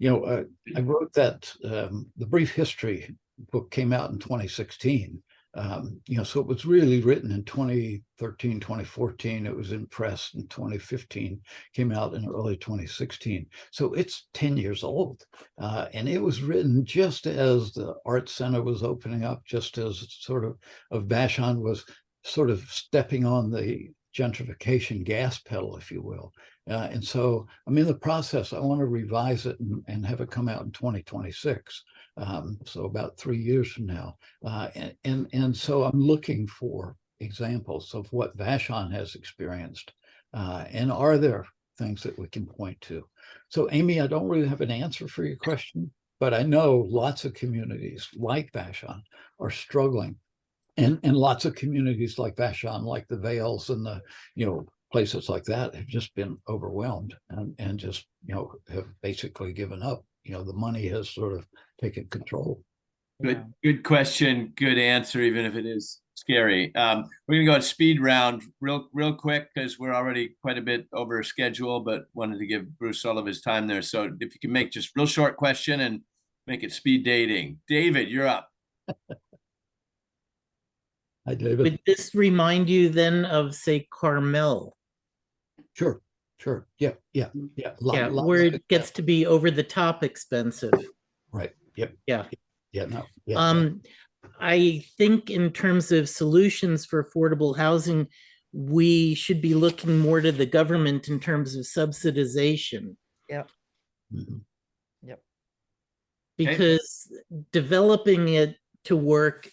I wrote that the Brief History book came out in 2016. So it was really written in 2013, 2014. It was in press in 2015, came out in early 2016. So it's 10 years old. And it was written just as the Art Center was opening up, just as sort of Vashon was sort of stepping on the gentrification gas pedal, if you will. And so I'm in the process. I want to revise it and have it come out in 2026. So about 3 years from now. And so I'm looking for examples of what Vashon has experienced. And are there things that we can point to? So Amy, I don't really have an answer for your question, but I know lots of communities like Vashon are struggling. And lots of communities like Vashon, like the Vales and the, places like that, have just been overwhelmed and just, have basically given up. The money has sort of taken control. Good question. Good answer, even if it is scary. We're gonna go at speed round real quick, because we're already quite a bit over schedule, but wanted to give Bruce all of his time there. So if you can make just real short question and make it speed dating. David, you're up. Hi, David. Would this remind you then of, say, Carmel? Sure. Yeah. Where it gets to be over the top expensive. Right. Yep. Yeah. Yeah. No. Yeah. I think in terms of solutions for affordable housing, we should be looking more to the government in terms of subsidization. Yep. Mm-hmm. Yep. Because developing it to work,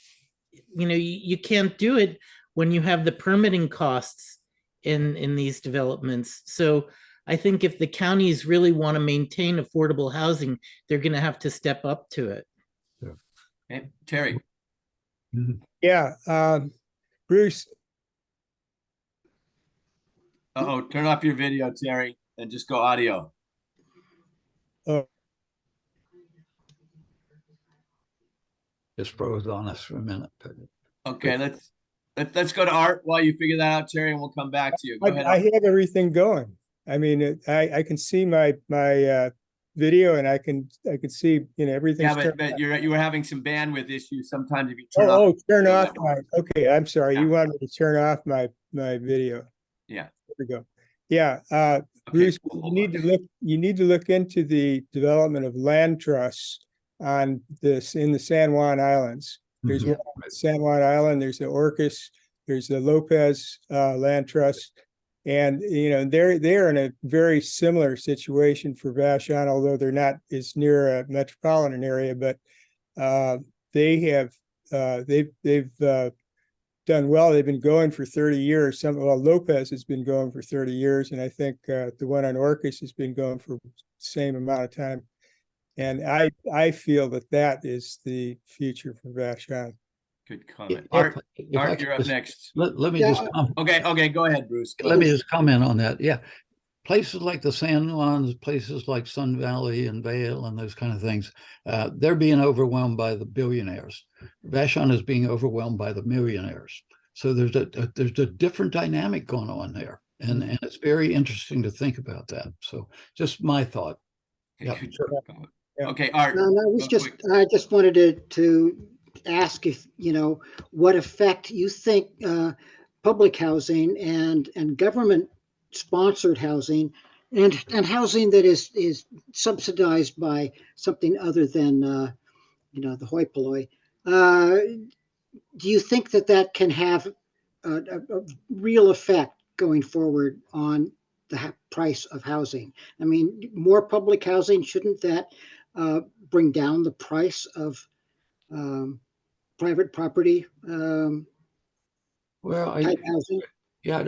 you can't do it when you have the permitting costs in these developments. So I think if the counties really want to maintain affordable housing, they're going to have to step up to it. Okay. Terry. Mm-hmm. Yeah, Bruce. Turn off your video, Terry, and just go audio. Oh, Just froze on us for a minute. Okay, let's go to Art while you figure that out, Terry, and we'll come back to you. Go ahead. I have everything going. I mean, I can see my video and I could see, everything's Yeah, turned but on. you were having some bandwidth issues sometimes if you turn off. Oh, turn Yeah, off my, okay, I'm sorry. Yeah. You want me to turn off my video? Yeah. There we go. Yeah, Okay, Bruce, cool. you need to look into the development of land trusts on this in the San Juan Islands. There's Mhm. one on San Juan Island, there's the Orcas, there's the Lopez Land Trust. And they're in a very similar situation for Vashon, although they're not as near a metropolitan area, but they've done well. They've been going for 30 years. Lopez has been going for 30 years, and I think the one on Orcas has been going for the same amount of time. And I feel that is the future for Vashon. Good comment. If Art, I Art, could you're up just- next. Let me Yeah, just Okay, go ahead, Bruce. Go let me ahead. just comment on that. Yeah. Places like the San Juans, places like Sun Valley and Vail and those kind of things, they're being overwhelmed by the billionaires. Vashon is being overwhelmed by the millionaires. So there's a different dynamic going on there. And it's very interesting to think about that. So just my thought. Okay, Yeah, good sure. comment. Yeah. Okay, Art. No, I was real just, quick. I just wanted to ask if, what effect you think public housing and government sponsored housing and housing that is subsidized by something other than, the hoi polloi. Do you think that can have a real effect going forward on the price of housing? I mean, more public housing, shouldn't that bring down the price of private property Well, type housing? yeah, I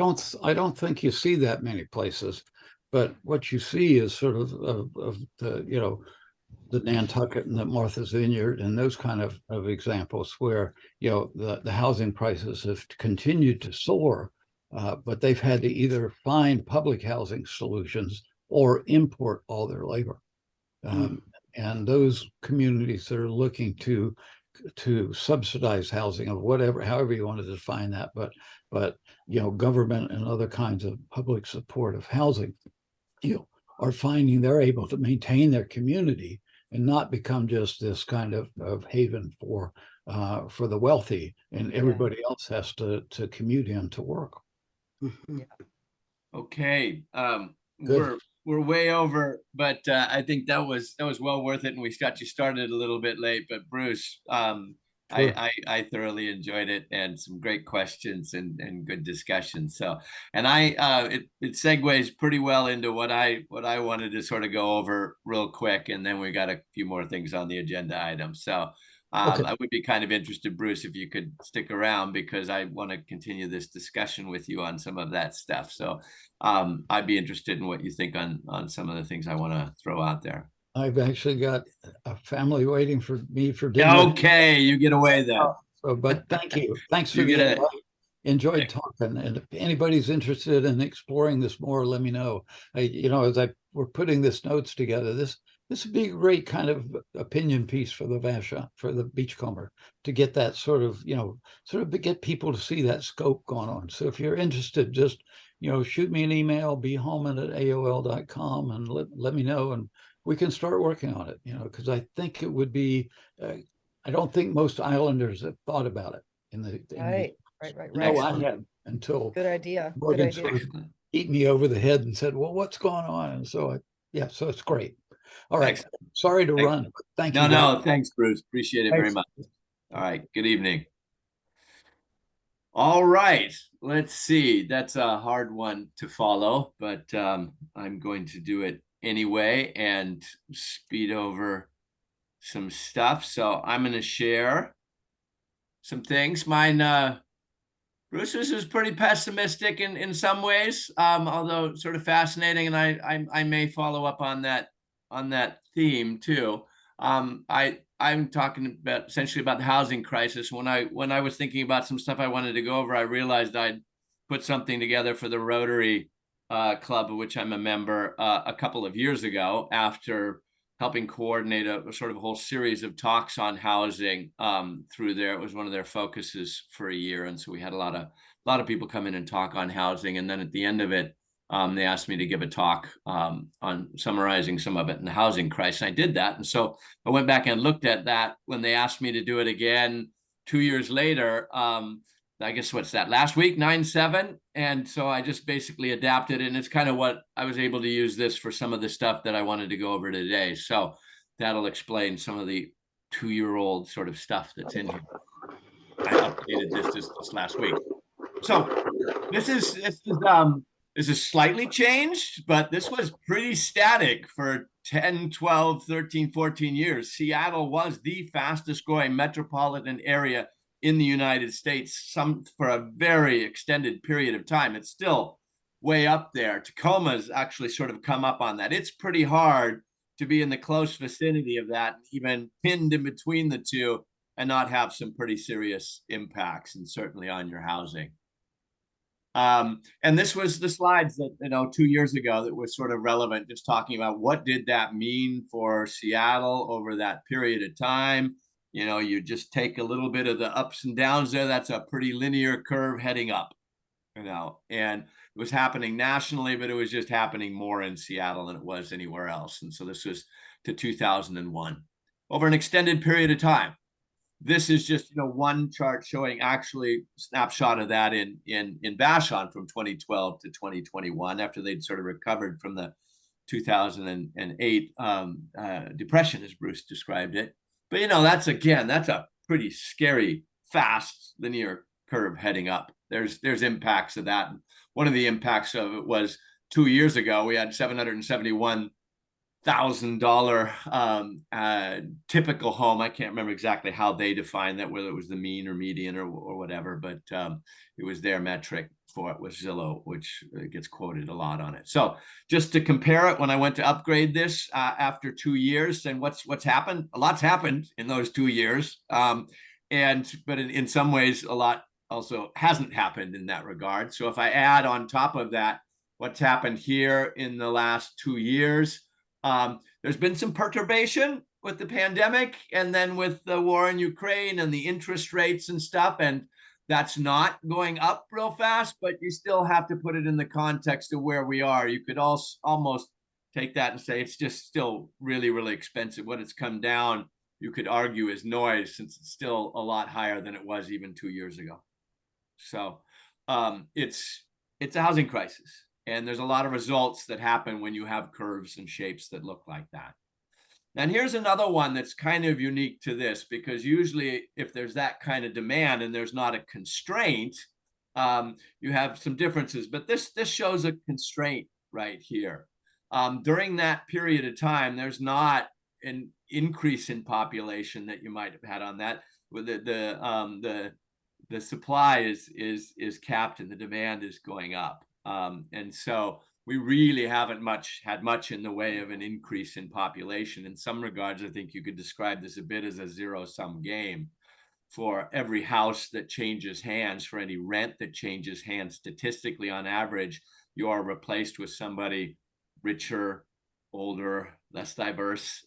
don't think you see that many places, but what you see is sort of the, the Nantucket and the Martha's Vineyard and those kind of examples where, the housing prices have continued to soar, but they've had to either find public housing solutions or import all their labor. And those communities that are looking to subsidize housing of whatever, however you want to define that, but government and other kinds of public support of housing, are finding they're able to maintain their community and not become just this kind of haven for the wealthy, and everybody else has to commute in to work. Mhm. Okay, Good. we're way over, but I think that was well worth it, and we got you started a little bit late. But Bruce, Sure. I thoroughly enjoyed it, and some great questions and good discussion. So, and it segues pretty well into what I wanted to sort of go over real quick, and then we got a few more things on the agenda items. So. Okay. I would be kind of interested, Bruce, if you could stick around, because I want to continue this discussion with you on some of that stuff. So I'd be interested in what you think on some of the things I want to throw out there. I've actually got a family waiting for me for dinner. Okay, you get away then. So, but thank you. Thanks for You the get it. invite. Enjoyed Okay. talking. And if anybody's interested in exploring this more, let me know. As we're putting this notes together, this would be a great kind of opinion piece for the Vashon, for the Beachcomber, to get that sort of get people to see that scope going on. So if you're interested, just, shoot me an email, bhaulman@aol.com, and let me know, and we can start working on it, because I think it would be, I don't think most islanders have thought about it Right. No, I hadn't until Good idea. Good Morgan idea. sort of beat me over the head and said, well, what's going on? And so so it's great. All right. Excellent. Sorry to run, but thank you. No, thanks, Bruce. Appreciate it very Thanks. much. All right. Good evening. All right. Let's see. That's a hard one to follow, but I'm going to do it anyway and speed over some stuff. So I'm going to share some things. Mine, Bruce's is pretty pessimistic in some ways, although sort of fascinating, and I may follow up on that theme too. I'm talking about essentially about the housing crisis. When I was thinking about some stuff I wanted to go over, I realized I'd put something together for the Rotary Club, of which I'm a member, a couple of years ago, after helping coordinate a sort of a whole series of talks on housing through there. It was one of their focuses for a year, and so we had a lot of people come in and talk on housing. And then at the end of it, They asked me to give a talk on summarizing some of it in the housing crisis. I did that. And so I went back and looked at that when they asked me to do it again 2 years later. I guess what's that, last week, 9/7. And so I just basically adapted it. And it's kind of what I was able to use this for some of the stuff that I wanted to go over today. So that'll explain some of the 2-year-old sort of stuff that's in here. I updated this last week. So this is slightly changed, but this was pretty static for 10, 12, 13, 14 years. Seattle was the fastest growing metropolitan area in the United States, for a very extended period of time. It's still way up there. Tacoma's actually sort of come up on that. It's pretty hard to be in the close vicinity of that, even pinned in between the two, and not have some pretty serious impacts, and certainly on your housing. And this was the slides that, 2 years ago that was sort of relevant, just talking about what did that mean for Seattle over that period of time. You just take a little bit of the ups and downs there. That's a pretty linear curve heading up, and it was happening nationally, but it was just happening more in Seattle than it was anywhere else. And so this was to 2001 over an extended period of time. This is just one chart showing actually snapshot of that in Vashon from 2012 to 2021, after they'd sort of recovered from the 2008 depression, as Bruce described it. But that's a pretty scary, fast linear curve heading up. There's impacts of that. One of the impacts of it was 2 years ago we had $771,000 typical home. I can't remember exactly how they defined that, whether it was the mean or median or whatever, but it was their metric for it was Zillow, which gets quoted a lot on it. So just to compare it, when I went to upgrade this after 2 years, and what's happened? A lot's happened in those 2 years, but in some ways a lot also hasn't happened in that regard. So if I add on top of that what's happened here in the last 2 years, there's been some perturbation with the pandemic, and then with the war in Ukraine and the interest rates and stuff, and that's not going up real fast, but you still have to put it in the context of where we are. You could also almost take that and say it's just still really, really expensive. What it's come down, you could argue, is noise, since it's still a lot higher than it was even 2 years ago. So it's a housing crisis. And there's a lot of results that happen when you have curves and shapes that look like that. And here's another one that's kind of unique to this, because usually if there's that kind of demand and there's not a constraint, you have some differences. But this shows a constraint right here. During that period of time, there's not an increase in population that you might have had on that. The supply is capped and the demand is going up. And so we really haven't had much in the way of an increase in population. In some regards, I think you could describe this a bit as a zero-sum game. For every house that changes hands, for any rent that changes hands, statistically, on average, you are replaced with somebody richer, older, less diverse.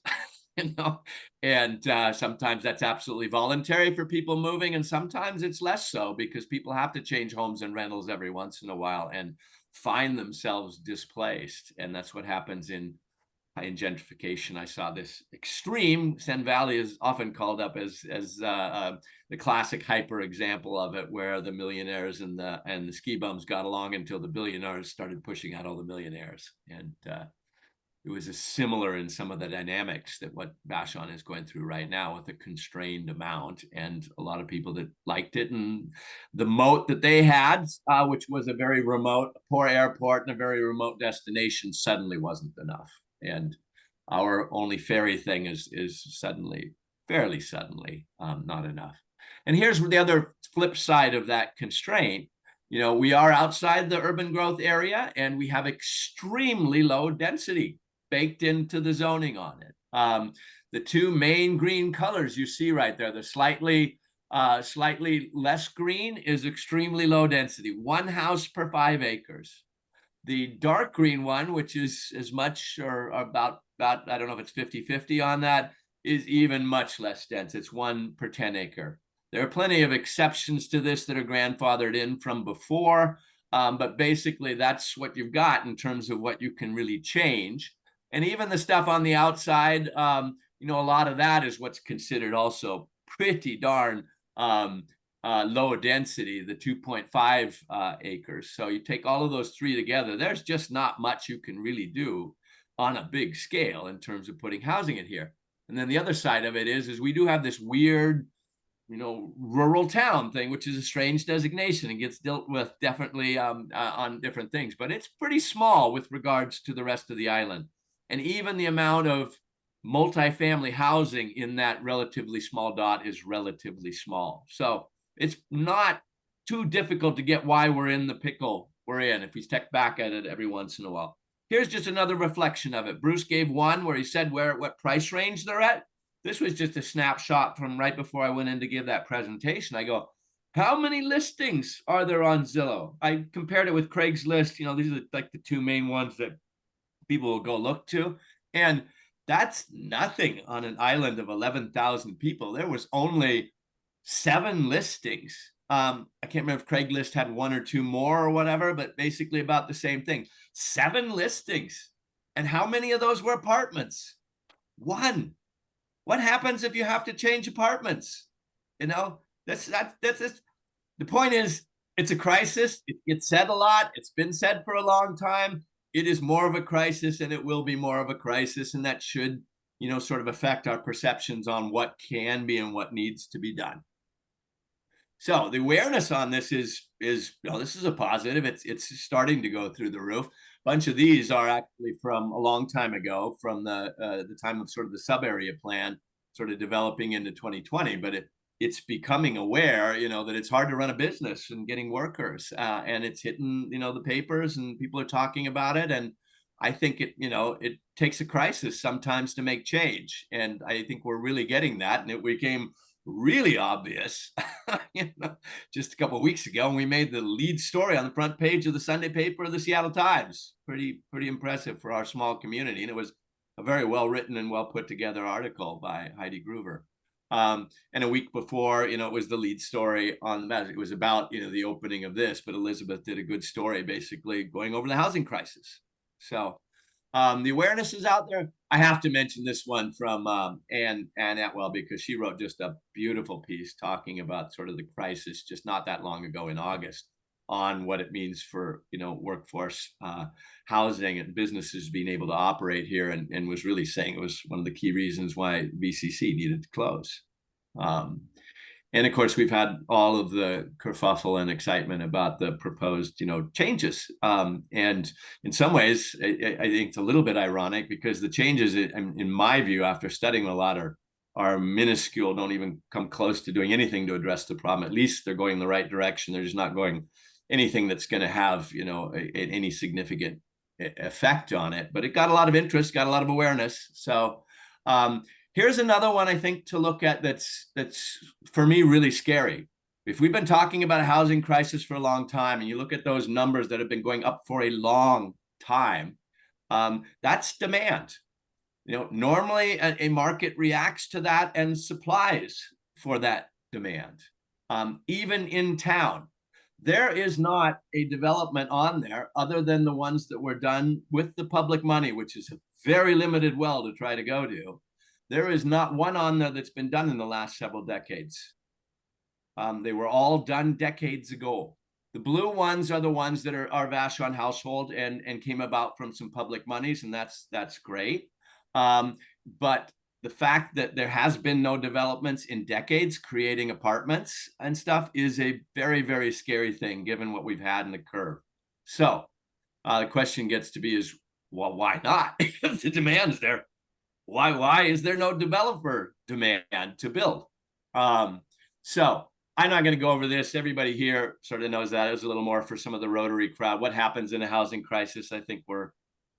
And sometimes that's absolutely voluntary for people moving, and sometimes it's less so because people have to change homes and rentals every once in a while and find themselves displaced. And that's what happens in gentrification. I saw this extreme. Sen Valley is often called up as the classic hyper example of it, where the millionaires and the ski bums got along until the billionaires started pushing out all the millionaires. And it was similar in some of the dynamics that what Vashon is going through right now, with a constrained amount, and a lot of people that liked it. And the moat that they had, which was a very remote, poor airport and a very remote destination, suddenly wasn't enough. And our only ferry thing is fairly suddenly, not enough. And here's the other flip side of that constraint. We are outside the urban growth area, and we have extremely low density baked into the zoning on it. The two main green colors you see right there, the slightly less green is extremely low density, 1 house per 5 acres. The dark green one, which is as much or about, I don't know if it's 50-50 on that, is even much less dense. It's 1 per 10 acre. There are plenty of exceptions to this that are grandfathered in from before. But basically that's what you've got in terms of what you can really change. And even the stuff on the outside, you know, a lot of that is what's considered also pretty darn low density, the 2.5 acres. So you take all of those three together, there's just not much you can really do on a big scale in terms of putting housing in here. And then the other side of it is we do have this weird, you know, rural town thing, which is a strange designation and gets dealt with definitely on different things, but it's pretty small with regards to the rest of the island. And even the amount of multifamily housing in that relatively small dot is relatively small. So it's not too difficult to get why we're in the pickle we're in if we step back at it every once in a while. Here's just another reflection of it. Bruce gave one where he said what price range they're at. This was just a snapshot from right before I went in to give that presentation. I go, how many listings are there on Zillow? I compared it with Craigslist. You know, these are like the two main ones that people will go look to. And that's nothing on an island of 11,000 people. There was only 7 listings. I can't remember if Craigslist had 1 or 2 more or whatever, but basically about the same thing. 7 listings. And how many of those were apartments? 1. What happens if you have to change apartments? You know, that's the point is, it's a crisis. It gets said a lot. It's been said for a long time. It is more of a crisis, and it will be more of a crisis, and that should, you know, sort of affect our perceptions on what can be and what needs to be done. So the awareness on this is you know, this is a positive. It's starting to go through the roof. A bunch of these are actually from a long time ago, from the time of sort of the sub area plan, sort of developing into 2020. But it's becoming aware, you know, that it's hard to run a business and getting workers, and it's hitting, you know, the papers, and people are talking about it. And I think it, you know, it takes a crisis sometimes to make change, and I think we're really getting that. And it became really obvious, you know, just a couple of weeks ago, and we made the lead story on the front page of the Sunday paper of the Seattle Times. Pretty impressive for our small community, and it was a very well written and well put together article by Heidi Groover. And a week before, you know, it was the lead story on the Magic. It was about, you know, the opening of this, but Elizabeth did a good story, basically going over the housing crisis. So the awareness is out there. I have to mention this one from Ann Atwell, because she wrote just a beautiful piece talking about sort of the crisis just not that long ago in August on what it means for, you know, workforce housing and businesses being able to operate here, and was really saying it was one of the key reasons why VCC needed to close. And of course, we've had all of the kerfuffle and excitement about the proposed, you know, changes. And in some ways, I think it's a little bit ironic, because the changes, in my view, after studying a lot, are minuscule, don't even come close to doing anything to address the problem. At least they're going in the right direction. They're just not going anything that's going to have, you know, any significant effect on it. But it got a lot of interest, got a lot of awareness. So here's another one I think to look at that's for me really scary. If we've been talking about a housing crisis for a long time, and you look at those numbers that have been going up for a long time, that's demand. You know, normally a market reacts to that and supplies for that demand. Even in town, there is not a development on there other than the ones that were done with the public money, which is a very limited well to try to go to. There is not one on there that's been done in the last several decades. They were all done decades ago. The blue ones are the ones that are Vashon household and came about from some public monies, and that's great. But the fact that there has been no developments in decades creating apartments and stuff is a very, very scary thing, given what we've had in the curve. So the question gets to be is, well, why not? If the demand's there, why is there no developer demand to build? So I'm not going to go over this. Everybody here sort of knows that. It was a little more for some of the Rotary crowd. What happens in a housing crisis? I think we're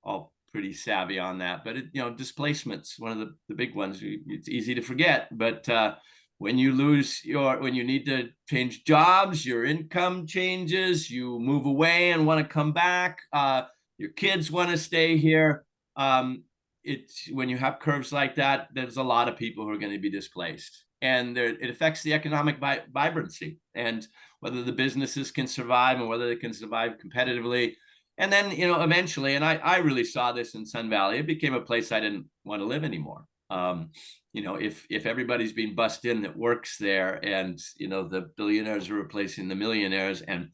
all pretty savvy on that. But you know, displacement's one of the big ones. It's easy to forget, but when you when you need to change jobs, your income changes, you move away and want to come back, your kids want to stay here. It's when you have curves like that, there's a lot of people who are going to be displaced. and it affects the economic vibrancy and whether the businesses can survive and whether they can survive competitively. And then, eventually, and I really saw this in Sun Valley, it became a place I didn't want to live anymore. If everybody's being bussed in that works there, and the billionaires are replacing the millionaires, and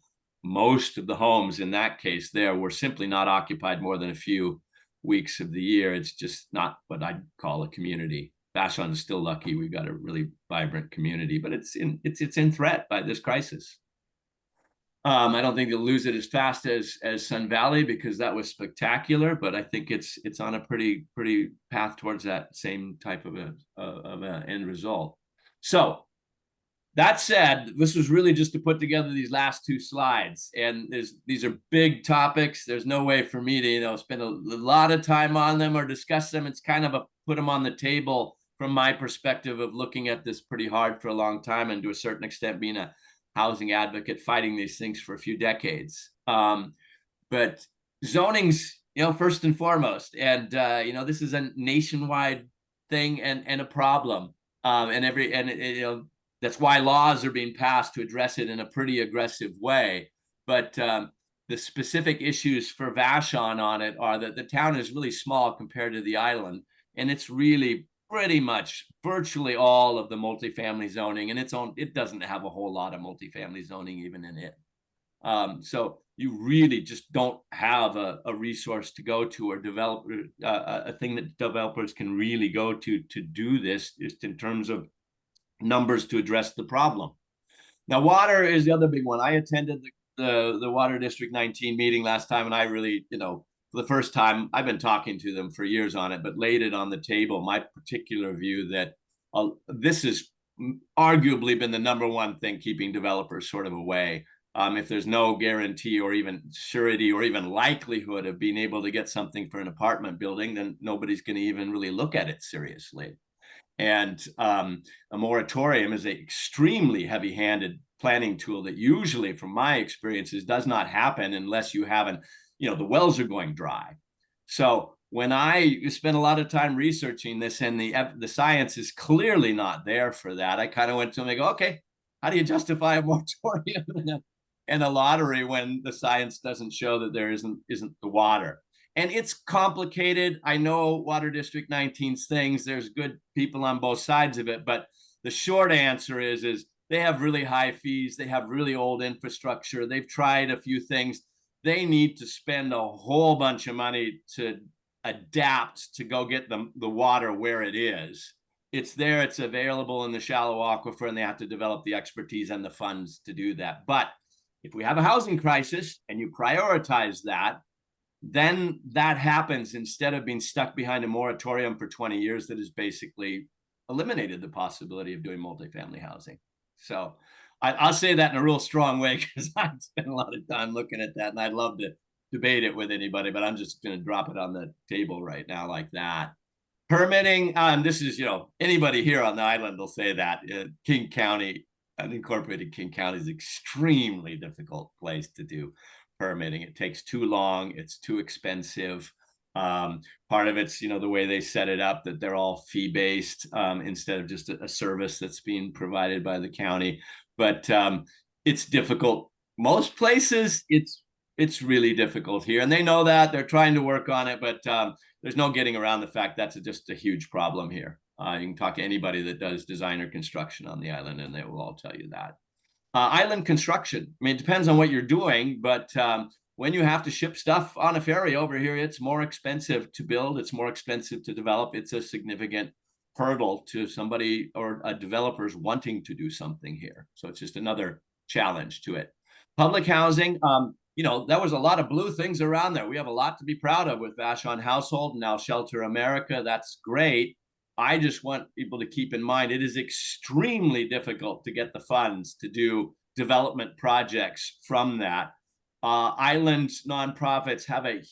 most of the homes in that case there were simply not occupied more than a few weeks of the year, it's just not what I'd call a community. Vashon is still lucky we've got a really vibrant community, but it's in threat by this crisis. I don't think they'll lose it as fast as Sun Valley, because that was spectacular, but I think it's on a pretty path towards that same type of a end result. So that said, this was really just to put together these last two slides, and these are big topics. There's no way for me to spend a lot of time on them or discuss them. It's kind of a put them on the table from my perspective of looking at this pretty hard for a long time, and to a certain extent being a housing advocate fighting these things for a few decades. But zoning's, first and foremost, and this is a nationwide thing and a problem. That's why laws are being passed to address it in a pretty aggressive way. But the specific issues for Vashon on it are that the town is really small compared to the island, and it's really pretty much virtually all of the multifamily zoning, and it doesn't have a whole lot of multifamily zoning even in it. So you really just don't have a resource to go to, or develop a thing that developers can really go to do this, just in terms of numbers to address the problem. Now, water is the other big one. I attended the Water District 19 meeting last time, and I really, for the first time, I've been talking to them for years on it, but laid it on the table, my particular view that this has arguably been the number one thing keeping developers sort of away. If there's no guarantee or even surety or even likelihood of being able to get something for an apartment building, then nobody's going to even really look at it seriously. And a moratorium is an extremely heavy-handed planning tool that usually, from my experiences, does not happen unless you haven't, the wells are going dry. So when I spent a lot of time researching this, and the science is clearly not there for that, I kind of went to them and go, okay, how do you justify a moratorium and a lottery when the science doesn't show that there isn't the water? And it's complicated. I know Water District 19's things. There's good people on both sides of it. But the short answer is they have really high fees. They have really old infrastructure. They've tried a few things. They need to spend a whole bunch of money to adapt to go get the water where it is. It's there. It's available in the shallow aquifer, and they have to develop the expertise and the funds to do that. But if we have a housing crisis and you prioritize that, then that happens instead of being stuck behind a moratorium for 20 years that has basically eliminated the possibility of doing multifamily housing. So I'll say that in a real strong way, because I've spent a lot of time looking at that, and I'd love to debate it with anybody, but I'm just going to drop it on the table right now like that. Permitting, this is, anybody here on the island will say that. King County, unincorporated King County, is an extremely difficult place to do permitting. It takes too long. It's too expensive. Part of it's, the way they set it up, that they're all fee-based instead of just a service that's being provided by the county. But it's difficult. Most places, it's really difficult here, and they know that. They're trying to work on it, but there's no getting around the fact that's just a huge problem here. You can talk to anybody that does design or construction on the island, and they will all tell you that. Island construction, I mean, it depends on what you're doing, but when you have to ship stuff on a ferry over here, it's more expensive to build. It's more expensive to develop. It's a significant hurdle to somebody or a developers wanting to do something here. So it's just another challenge to it. Public housing, there was a lot of blue things around there. We have a lot to be proud of with Vashon Household and now Shelter America. That's great. I just want people to keep in mind, it is extremely difficult to get the funds to do development projects from that. Island nonprofits have a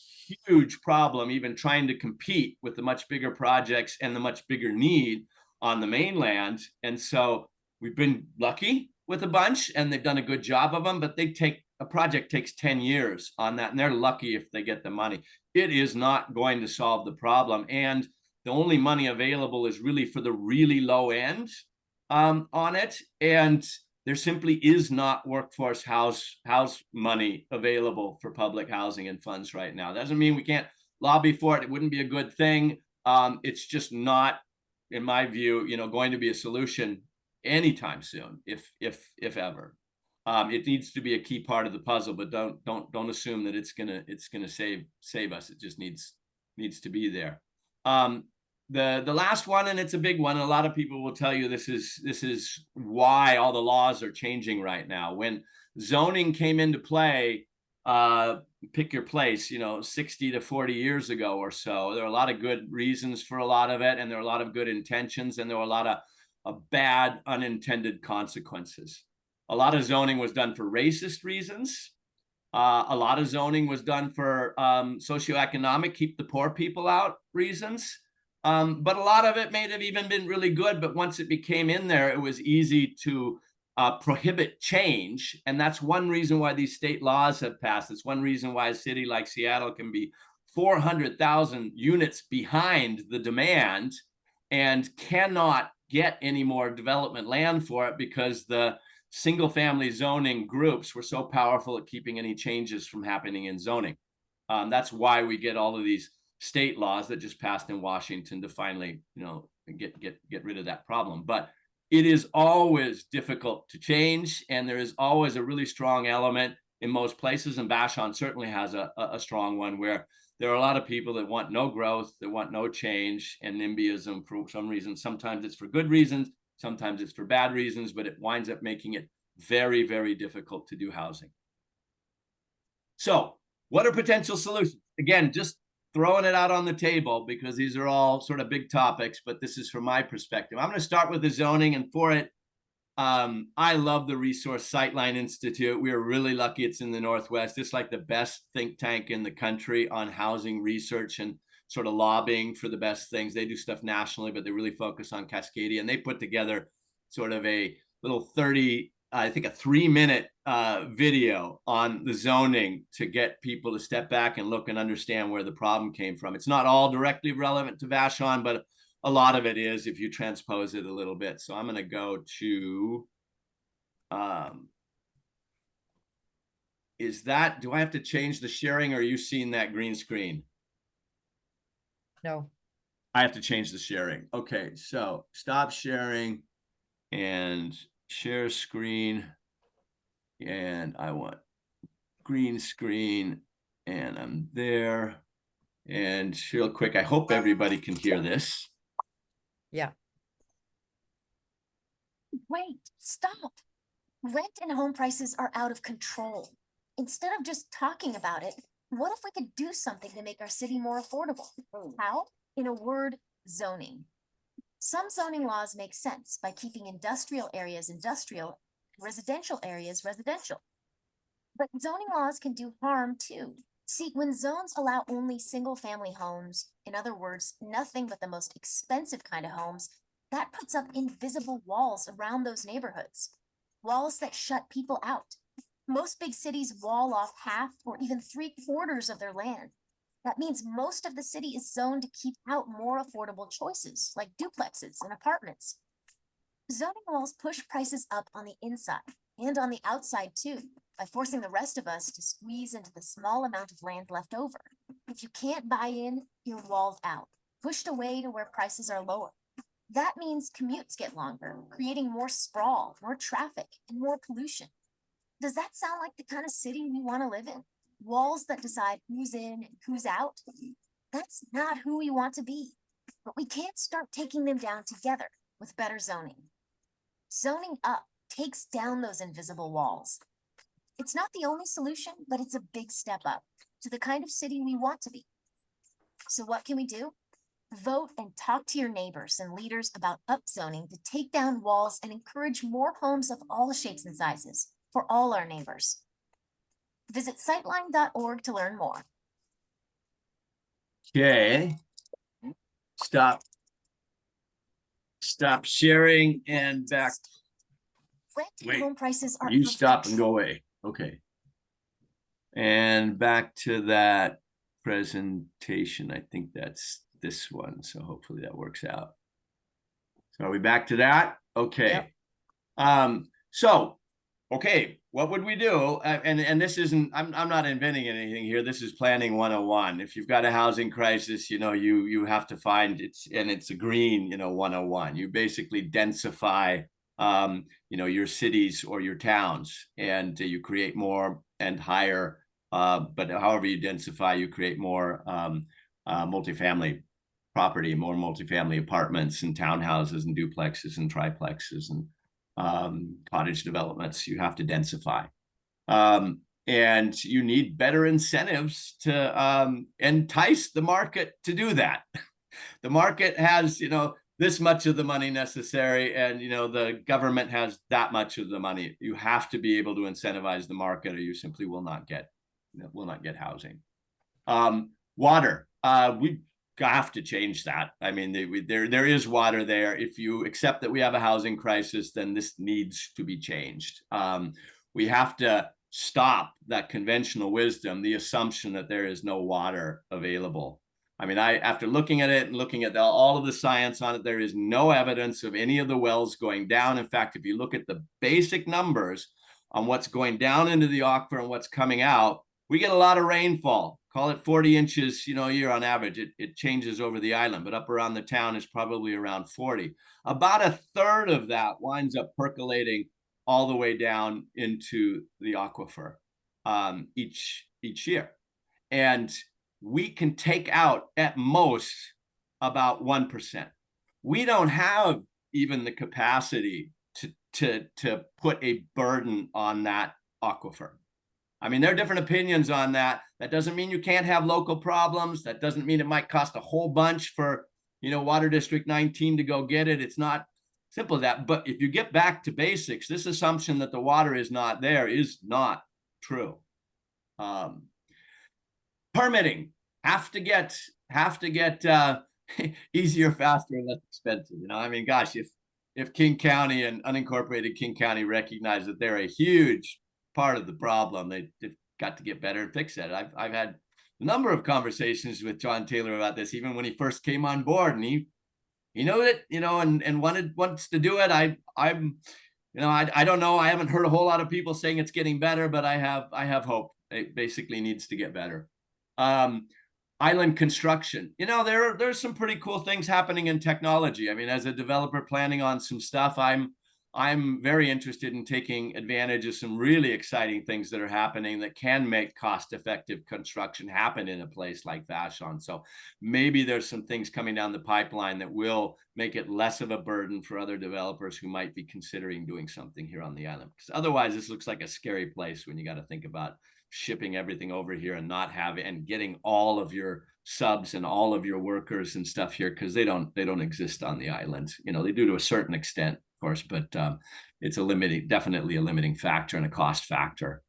huge problem even trying to compete with the much bigger projects and the much bigger need on the mainland. And so we've been lucky with a bunch, and they've done a good job of them, but a project takes 10 years on that, and they're lucky if they get the money. It is not going to solve the problem. And the only money available is really for the really low end. on it, and there simply is not workforce house money available for public housing and funds right now. Doesn't mean we can't lobby for it. It wouldn't be a good thing. It's just not, in my view, going to be a solution anytime soon, if ever. It needs to be a key part of the puzzle, but don't assume that it's gonna save us. It just needs to be there. The last one, and it's a big one, and a lot of people will tell you this is why all the laws are changing right now. When zoning came into play, pick your place, 60 to 40 years ago or so, there are a lot of good reasons for a lot of it, and there are a lot of good intentions, and there were a lot of bad unintended consequences. A lot of zoning was done for racist reasons. A lot of zoning was done for socioeconomic, keep the poor people out reasons. But a lot of it may have even been really good, but once it became in there, it was easy to prohibit change. And that's one reason why these state laws have passed. It's one reason why a city like Seattle can be 400,000 units behind the demand and cannot get any more development land for it, because the single family zoning groups were so powerful at keeping any changes from happening in zoning. That's why we get all of these state laws that just passed in Washington to finally, get rid of that problem. But it is always difficult to change, and there is always a really strong element in most places, and Vashon certainly has a strong one, where there are a lot of people that want no growth, that want no change, and NIMBYism for some reason. Sometimes it's for good reasons, sometimes it's for bad reasons, but it winds up making it very, very difficult to do housing. So what are potential solutions? Again, just throwing it out on the table, because these are all sort of big topics, but this is from my perspective. I'm going to start with the zoning, and for it, I love the Resource Sightline Institute. We are really lucky it's in the Northwest. It's like the best think tank in the country on housing research and sort of lobbying for the best things. They do stuff nationally, but they really focus on Cascadia, and they put together sort of a little 3-minute video on the zoning to get people to step back and look and understand where the problem came from. It's not all directly relevant to Vashon, but a lot of it is if you transpose it a little bit. So I'm going to go to, do I have to change the sharing, or are you seeing that green screen? No. I have to change the sharing. Okay, so stop sharing and share screen. And I want green screen, and I'm there. And real quick, I hope everybody can hear this. Yeah. Wait, stop. Rent and home prices are out of control. Instead of just talking about it, what if we could do something to make our city more affordable? How? In a word, zoning. Some zoning laws make sense by keeping industrial areas industrial, residential areas residential. But zoning laws can do harm too. See, when zones allow only single-family homes, in other words, nothing but the most expensive kind of homes, that puts up invisible walls around those neighborhoods. Walls that shut people out. Most big cities wall off half or even 3/4 of their land. That means most of the city is zoned to keep out more affordable choices, like duplexes and apartments. Zoning walls push prices up on the inside and on the outside too, by forcing the rest of us to squeeze into the small amount of land left over. If you can't buy in, you're walled out, pushed away to where prices are lower. That means commutes get longer, creating more sprawl, more traffic, and more pollution. Does that sound like the kind of city we want to live in? Walls that decide who's in and who's out? That's not who we want to be. But we can't start taking them down together with better zoning. Zoning up takes down those invisible walls. It's not the only solution, but it's a big step up to the kind of city we want to be. So what can we do? Vote and talk to your neighbors and leaders about upzoning to take down walls and encourage more homes of all shapes and sizes for all our neighbors. Visit sightline.org to learn more. Okay. Stop sharing and back. Rent and Wait, home prices are you stop and go away. Okay. And back to that presentation. I think that's this one. So hopefully that works out. So are we back to that? Okay. So, okay, what would we do? And this isn't, I'm not inventing anything here. This is planning 101. If you've got a housing crisis, you know, you have to find it's a green, you know, 101. You basically densify, you know, your cities or your towns, and you create more and higher, but however you densify, you create more multifamily property, more multifamily apartments and townhouses and duplexes and triplexes and cottage developments. You have to densify. And you need better incentives to entice the market to do that. The market has, you know, this much of the money necessary, and, you know, the government has that much of the money. You have to be able to incentivize the market, or you simply will not get, housing. Water. We have to change that. I mean, there is water there. If you accept that we have a housing crisis, then this needs to be changed. We have to stop that conventional wisdom, the assumption that there is no water available. I mean, after looking at it and looking at all of the science on it, there is no evidence of any of the wells going down. In fact, if you look at the basic numbers on what's going down into the aquifer and what's coming out, we get a lot of rainfall. Call it 40 inches, you know, a year on average. It changes over the island, but up around the town is probably around 40. About a third of that winds up percolating all the way down into the aquifer each year. And we can take out at most about 1%. We don't have even the capacity to put a burden on that aquifer. I mean, there are different opinions on that. That doesn't mean you can't have local problems. That doesn't mean it might cost a whole bunch for, you know, Water District 19 to go get it. It's not simple as that. But if you get back to basics, this assumption that the water is not there is not true. Permitting have to get easier, faster, and less expensive. You know, I mean, gosh, if King County and unincorporated King County recognize that they're a huge part of the problem, they've got to get better and fix that. I've had a number of conversations with John Taylor about this, even when he first came on board, and he knew it, you know, and wants to do it. I'm you know, I don't know. I haven't heard a whole lot of people saying it's getting better, but I have hope. It basically needs to get better. Island construction. You know, there's some pretty cool things happening in technology. I mean, as a developer planning on some stuff, I'm very interested in taking advantage of some really exciting things that are happening that can make cost-effective construction happen in a place like Vashon. So maybe there's some things coming down the pipeline that will make it less of a burden for other developers who might be considering doing something here on the island. Because otherwise, this looks like a scary place when you got to think about shipping everything over here and not having and getting all of your subs and all of your workers and stuff here, because they don't exist on the island. You know, they do to a certain extent, of course, but it's definitely a limiting factor and a cost factor.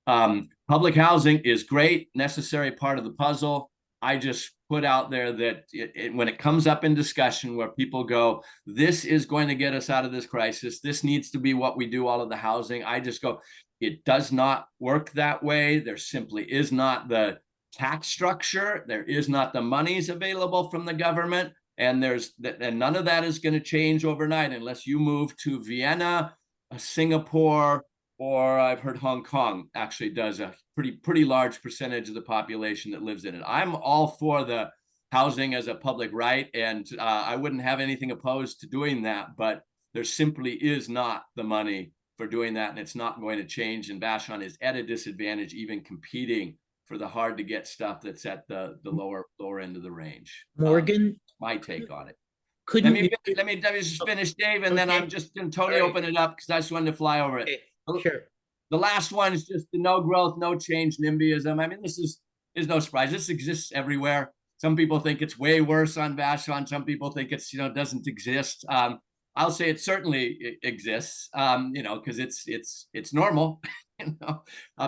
Public housing is great, necessary part of the puzzle. I just put out there that when it comes up in discussion where people go, this is going to get us out of this crisis, this needs to be what we do all of the housing, I just go, it does not work that way. There simply is not the tax structure. There is not the monies available from the government. And none of that is going to change overnight unless you move to Vienna, Singapore, or I've heard Hong Kong actually does a pretty large percentage of the population that lives in it. I'm all for the housing as a public right, and I wouldn't have anything opposed to doing that, but there simply is not the money for doing that, and it's not going to change. And Vashon is at a disadvantage, even competing for the hard to get stuff that's at the lower end of the range. Morgan, my take on it. Couldn't Let me just finish, Dave, and then I'm just going to totally open it up because I just wanted to fly over it. Okay. Sure. The last one is just the no growth, no change NIMBYism. I mean, this is no surprise. This exists everywhere. Some people think it's way worse on Vashon. Some people think it's, doesn't exist. I'll say it certainly exists, because it's normal.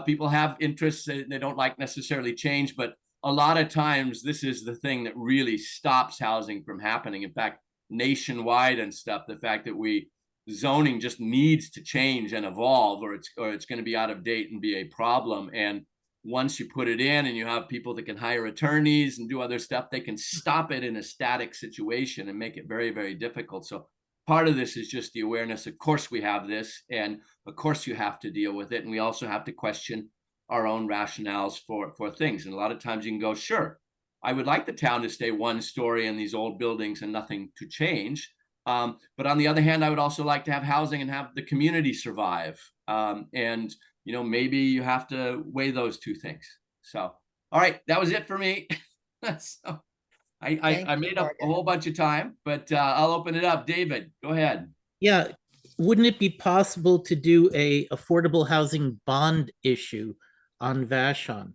People have interests they don't like necessarily change, but a lot of times this is the thing that really stops housing from happening. In fact, nationwide and stuff, the fact that zoning just needs to change and evolve, or it's going to be out of date and be a problem. And once you put it in and you have people that can hire attorneys and do other stuff, they can stop it in a static situation and make it very, very difficult. So part of this is just the awareness. Of course we have this, and of course you have to deal with it. And we also have to question our own rationales for things. And a lot of times you can go, sure, I would like the town to stay one story in these old buildings and nothing to change. But on the other hand, I would also like to have housing and have the community survive. And, you know, maybe you have to weigh those two things. So, all right, that was it for me. So I made up a whole bunch of time, but I'll open it up. David, go ahead. Yeah, wouldn't it be possible to do a affordable housing bond issue on Vashon?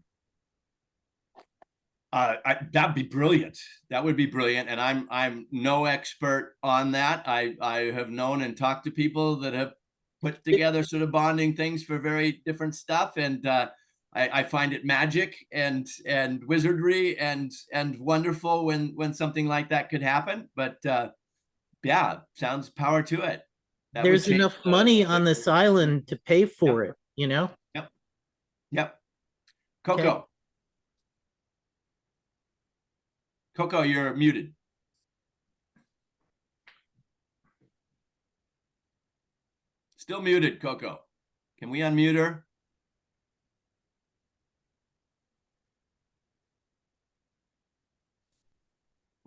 That'd be brilliant. That would be brilliant. And I'm no expert on that. I have known and talked to people that have put together sort of bonding things for very different stuff. And I find it magic and wizardry and wonderful when something like that could happen. But yeah, sounds power to it. There's enough money on this island to pay for it, you know? Yep. Coco. Okay. Coco, you're muted. Still muted, Coco. Can we unmute her?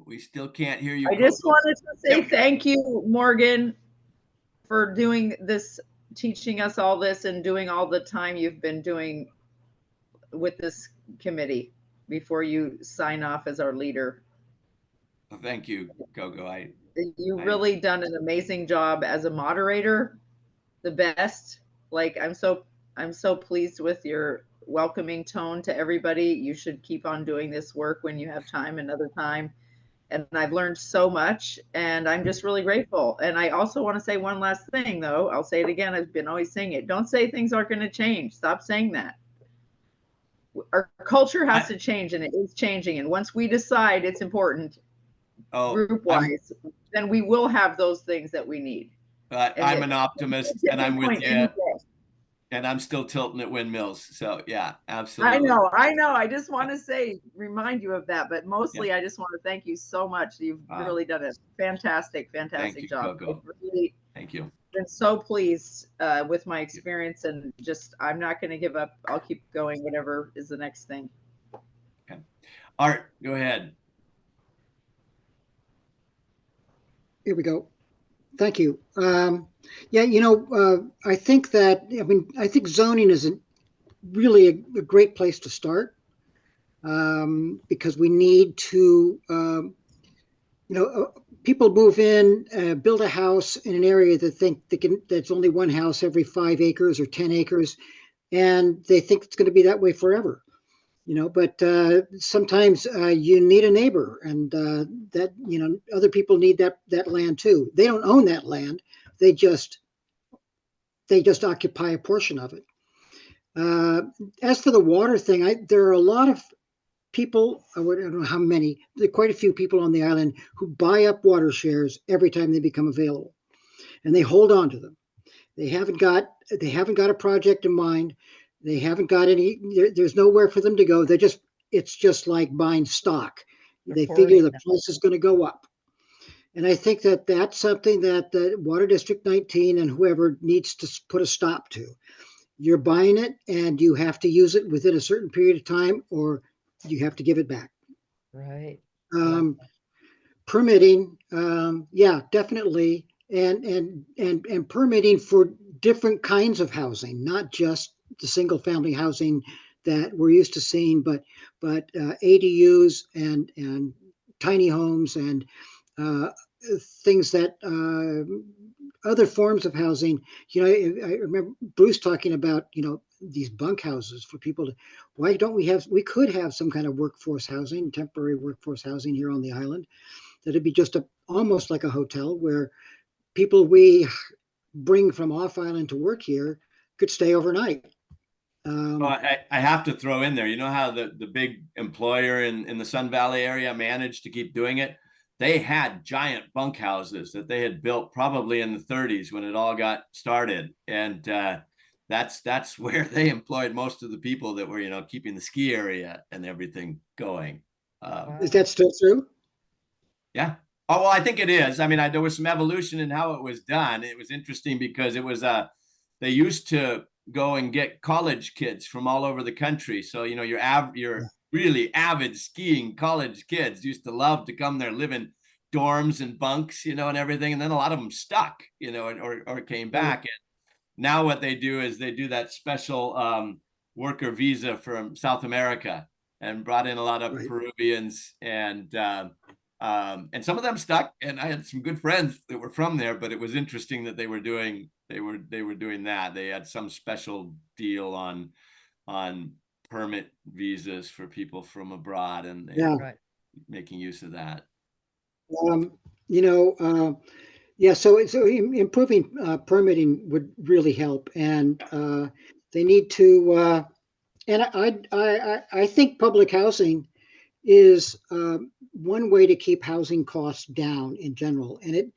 We still can't hear you. I just Coco. wanted to say thank you, Morgan, for doing this, teaching us all this and doing all the time you've been doing with this committee before you sign off as our leader. Well, thank you, Coco. You've really done an amazing job as a moderator, the best. Like, I'm so pleased with your welcoming tone to everybody. You should keep on doing this work when you have time, another time. And I've learned so much, and I'm just really grateful. And I also want to say one last thing, though. I'll say it again. I've been always saying it. Don't say things aren't going to change. Stop saying that. Our culture has to change, and it is changing. And once we decide it's important, group-wise, then we will have those things that we need. I'm an optimist, and I'm with you. And I'm still tilting at windmills. So yeah, absolutely. I know. I just want to remind you of that. But mostly I just want to thank you so much. You've really done a fantastic job. Really, thank you. Been so pleased with my experience, and just, I'm not going to give up. I'll keep going, whatever is the next thing. Okay. Art, go ahead. Here we go. Thank you. Yeah, you know, I think zoning is really a great place to start, because we need to, you know, people move in, build a house in an area that think that's only one house every 5 acres or 10 acres, and they think it's going to be that way forever. You know, but sometimes you need a neighbor, and that, you know, other people need that land too. They don't own that land; they just occupy a portion of it. As for the water thing, there are a lot of people. I don't know how many. There are quite a few people on the island who buy up water shares every time they become available, and they hold on to them. They haven't got a project in mind. They haven't got any, there's nowhere for them to go. It's just like buying stock. They figure the price is going to go up. And I think that's something that the Water District 19 and whoever needs to put a stop to. You're buying it and you have to use it within a certain period of time, or you have to give it back. Right. Permitting, yeah, definitely. And permitting for different kinds of housing, not just the single family housing that we're used to seeing, but ADUs and tiny homes and things that other forms of housing. You know, I remember Bruce talking about, you know, these bunk houses for people to, why don't we could have some kind of workforce housing, temporary workforce housing here on the island. That'd be just almost like a hotel where people we bring from off island to work here could stay overnight. I have to throw in there, you know how the big employer in the Sun Valley area managed to keep doing it? They had giant bunkhouses that they had built probably in the 30s when it all got started. And that's where they employed most of the people that were, you know, keeping the ski area and everything going. Is that still true? Yeah. Oh, well, I think it is. I mean, there was some evolution in how it was done. It was interesting because it was they used to go and get college kids from all over the country. So, you know, your really avid skiing college kids used to love to come there, live in dorms and bunks, you know, and everything. And then a lot of them stuck, you know, or came back. And now what they do is they do that special worker visa from South America and brought in a lot of Peruvians and some of them stuck. And I had some good friends that were from there, but it was interesting that they were doing that. They had some special deal on permit visas for people from abroad, and they were making use of that. You know, yeah, so improving permitting would really help, and they need to. And I think public housing is one way to keep housing costs down in general, and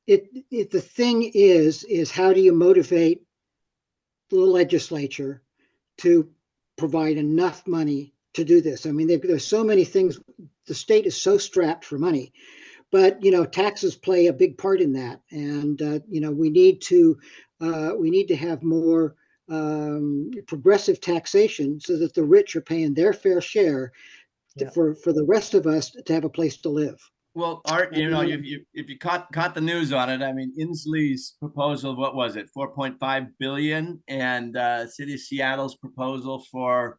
the thing is how do you motivate the legislature to provide enough money to do this? I mean, there's so many things. The state is so strapped for money, but you know, taxes play a big part in that, and you know, we need to have more progressive taxation so that the rich are paying their fair share for the rest of us to have a place to live. Well, Art, you know, if you caught the news on it, I mean, Inslee's proposal, what was it, 4.5 billion, and City of Seattle's proposal for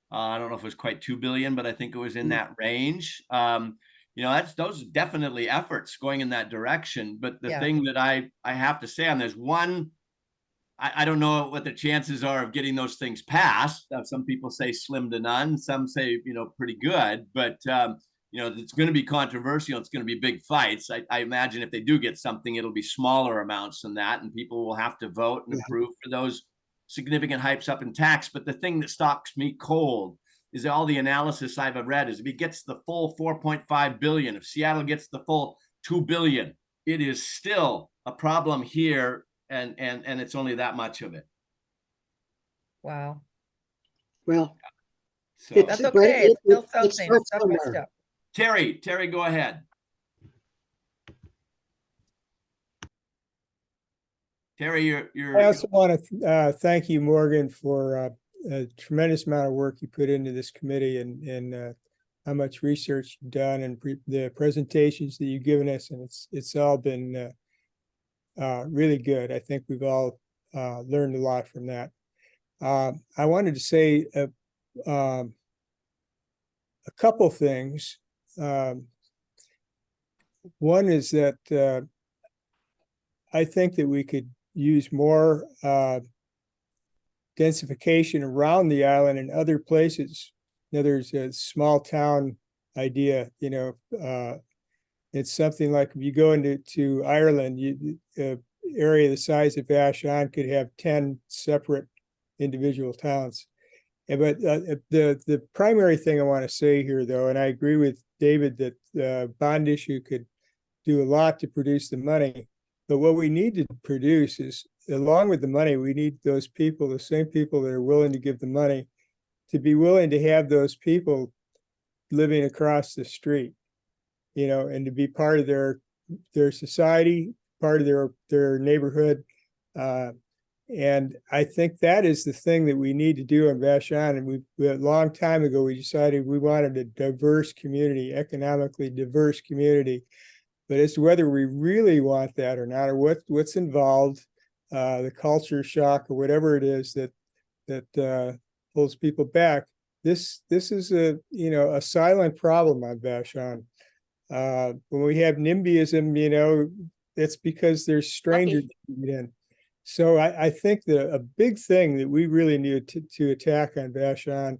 I don't know if it was quite 2 billion, but I think it was in that range. You know, those are definitely efforts going in that direction. But the thing that I have to say on this one, I don't know what the chances are of getting those things passed. Some people say slim to none. Some say, you know, pretty good. But, you know, it's going to be controversial. It's going to be big fights. I imagine if they do get something, it'll be smaller amounts than that. And people will have to vote and approve for those significant hikes up in tax. But the thing that stops me cold is all the analysis I've read is if he gets the full 4.5 billion, if Seattle gets the full 2 billion, it is still a problem here. And it's only that much of it. Wow. Well, so that's okay. It's still something. Step by step. Terry, go ahead. Terry, you're. I also want to thank you, Morgan, for a tremendous amount of work you put into this committee and how much research you've done and the presentations that you've given us, and it's all been really good. I think we've all learned a lot from that. I wanted to say a couple things. One is that I think that we could use more densification around the island and other places. You know, there's a small town idea, you know, it's something like if you go into Ireland, area the size of Vashon could have 10 separate individual towns. But the primary thing I want to say here, though, and I agree with David that the bond issue could do a lot to produce the money. But what we need to produce is, along with the money, we need those people, the same people that are willing to give the money, to be willing to have those people living across the street, you know, and to be part of their society, part of their neighborhood. And I think that is the thing that we need to do in Vashon. And a long time ago, we decided we wanted a diverse community, economically diverse community. But as to whether we really want that or not, or what's involved, the culture shock or whatever it is that holds people back, this is a silent problem on Vashon. When we have NIMBYism, you know, it's because there's strangers in. So I think that a big thing that we really need to attack on Vashon,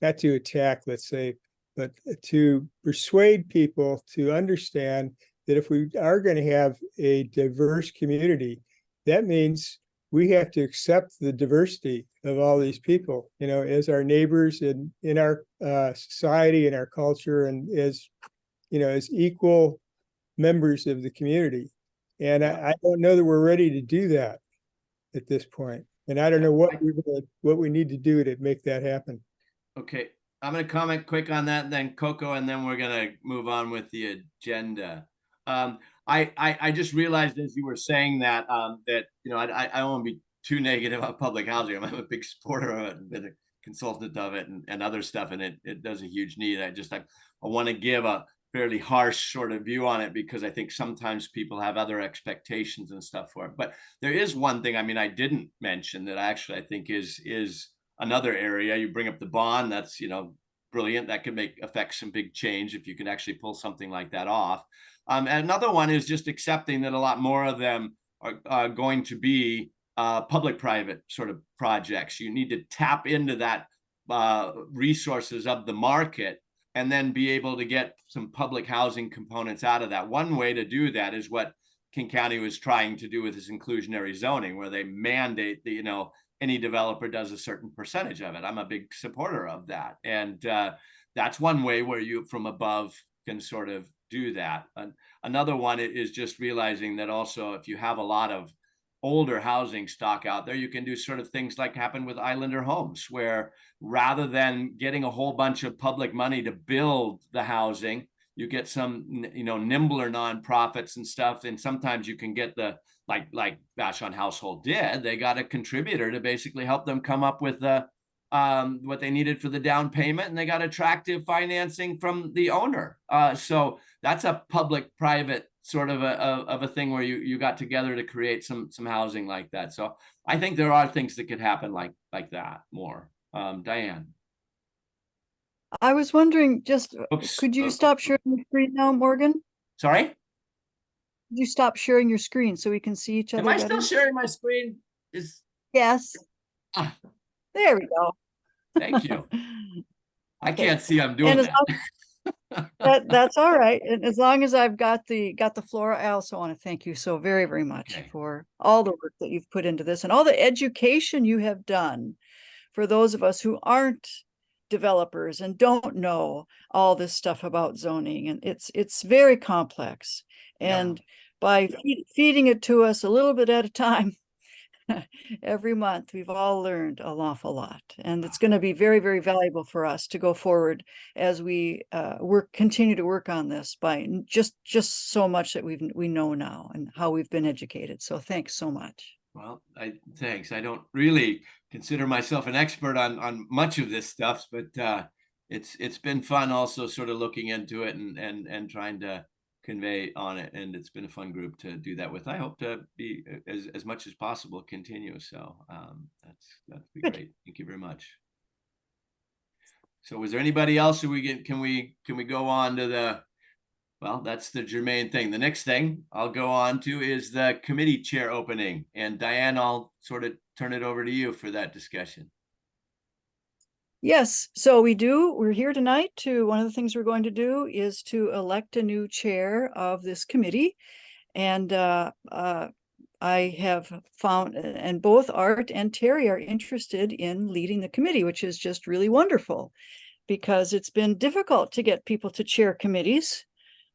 not to attack, let's say, but to persuade people to understand that if we are going to have a diverse community, that means we have to accept the diversity of all these people, you know, as our neighbors and in our society and our culture, and as, you know, as equal members of the community. And I don't know that we're ready to do that at this point. And I don't know what we need to do to make that happen. Okay. I'm going to comment quick on that, then Coco, and then we're going to move on with the agenda. I just realized as you were saying that, that, you know, I don't want to be too negative on public housing. I'm a big supporter of it and been a consultant of it and other stuff, and it does a huge need. I want to give a fairly harsh sort of view on it because I think sometimes people have other expectations and stuff for it. But there is one thing, I mean, I didn't mention that actually I think is another area. You bring up the bond, that's, you know, brilliant. That could affect some big change if you could actually pull something like that off. And another one is just accepting that a lot more of them are going to be public-private sort of projects. You need to tap into that resources of the market and then be able to get some public housing components out of that. One way to do that is what King County was trying to do with this inclusionary zoning, where they mandate that, you know, any developer does a certain percentage of it. I'm a big supporter of that. And that's one way where you from above can sort of do that. And another one is just realizing that also if you have a lot of older housing stock out there, you can do sort of things like happened with Islander Homes, where rather than getting a whole bunch of public money to build the housing, you get some, you know, nimbler nonprofits and stuff. And sometimes you can get the, like Vashon Household did, they got a contributor to basically help them come up with the what they needed for the down payment, and they got attractive financing from the owner. So that's a public-private sort of a thing where you got together to create some housing like that. So I think there are things that could happen like that more. Diane. I was wondering, just Oops. could you stop sharing your screen now, Morgan? Sorry? Could you stop sharing your screen so we can see each other Am I better? still sharing my screen? Yes. Ah, There we go. thank you. I Okay. can't see I'm doing And that. that's all right. And as long as I've got the floor, I also want to thank you so very, very much Okay. for all the work that you've put into this and all the education you have done for those of us who aren't developers and don't know all this stuff about zoning. And it's very complex. And by feeding it to us a little bit at a time, every month, we've all learned an awful lot, and it's going to be very, very valuable for us to go forward as we continue to work on this by just so much that we know now and how we've been educated. So thanks so much. Well, thanks. I don't really consider myself an expert on much of this stuff, but it's been fun also sort of looking into it and trying to convey on it, and it's been a fun group to do that with. I hope to be as much as possible continue. So that'd be great. Thank you very much. So was there anybody else who can we go on to the, well, that's the germane thing. The next thing I'll go on to is the committee chair opening, and Diane, I'll sort of turn it over to you for that discussion. Yes, so we're here tonight one of the things we're going to do is to elect a new chair of this committee. And I have found, and both Art and Terry are interested in leading the committee, which is just really wonderful because it's been difficult to get people to chair committees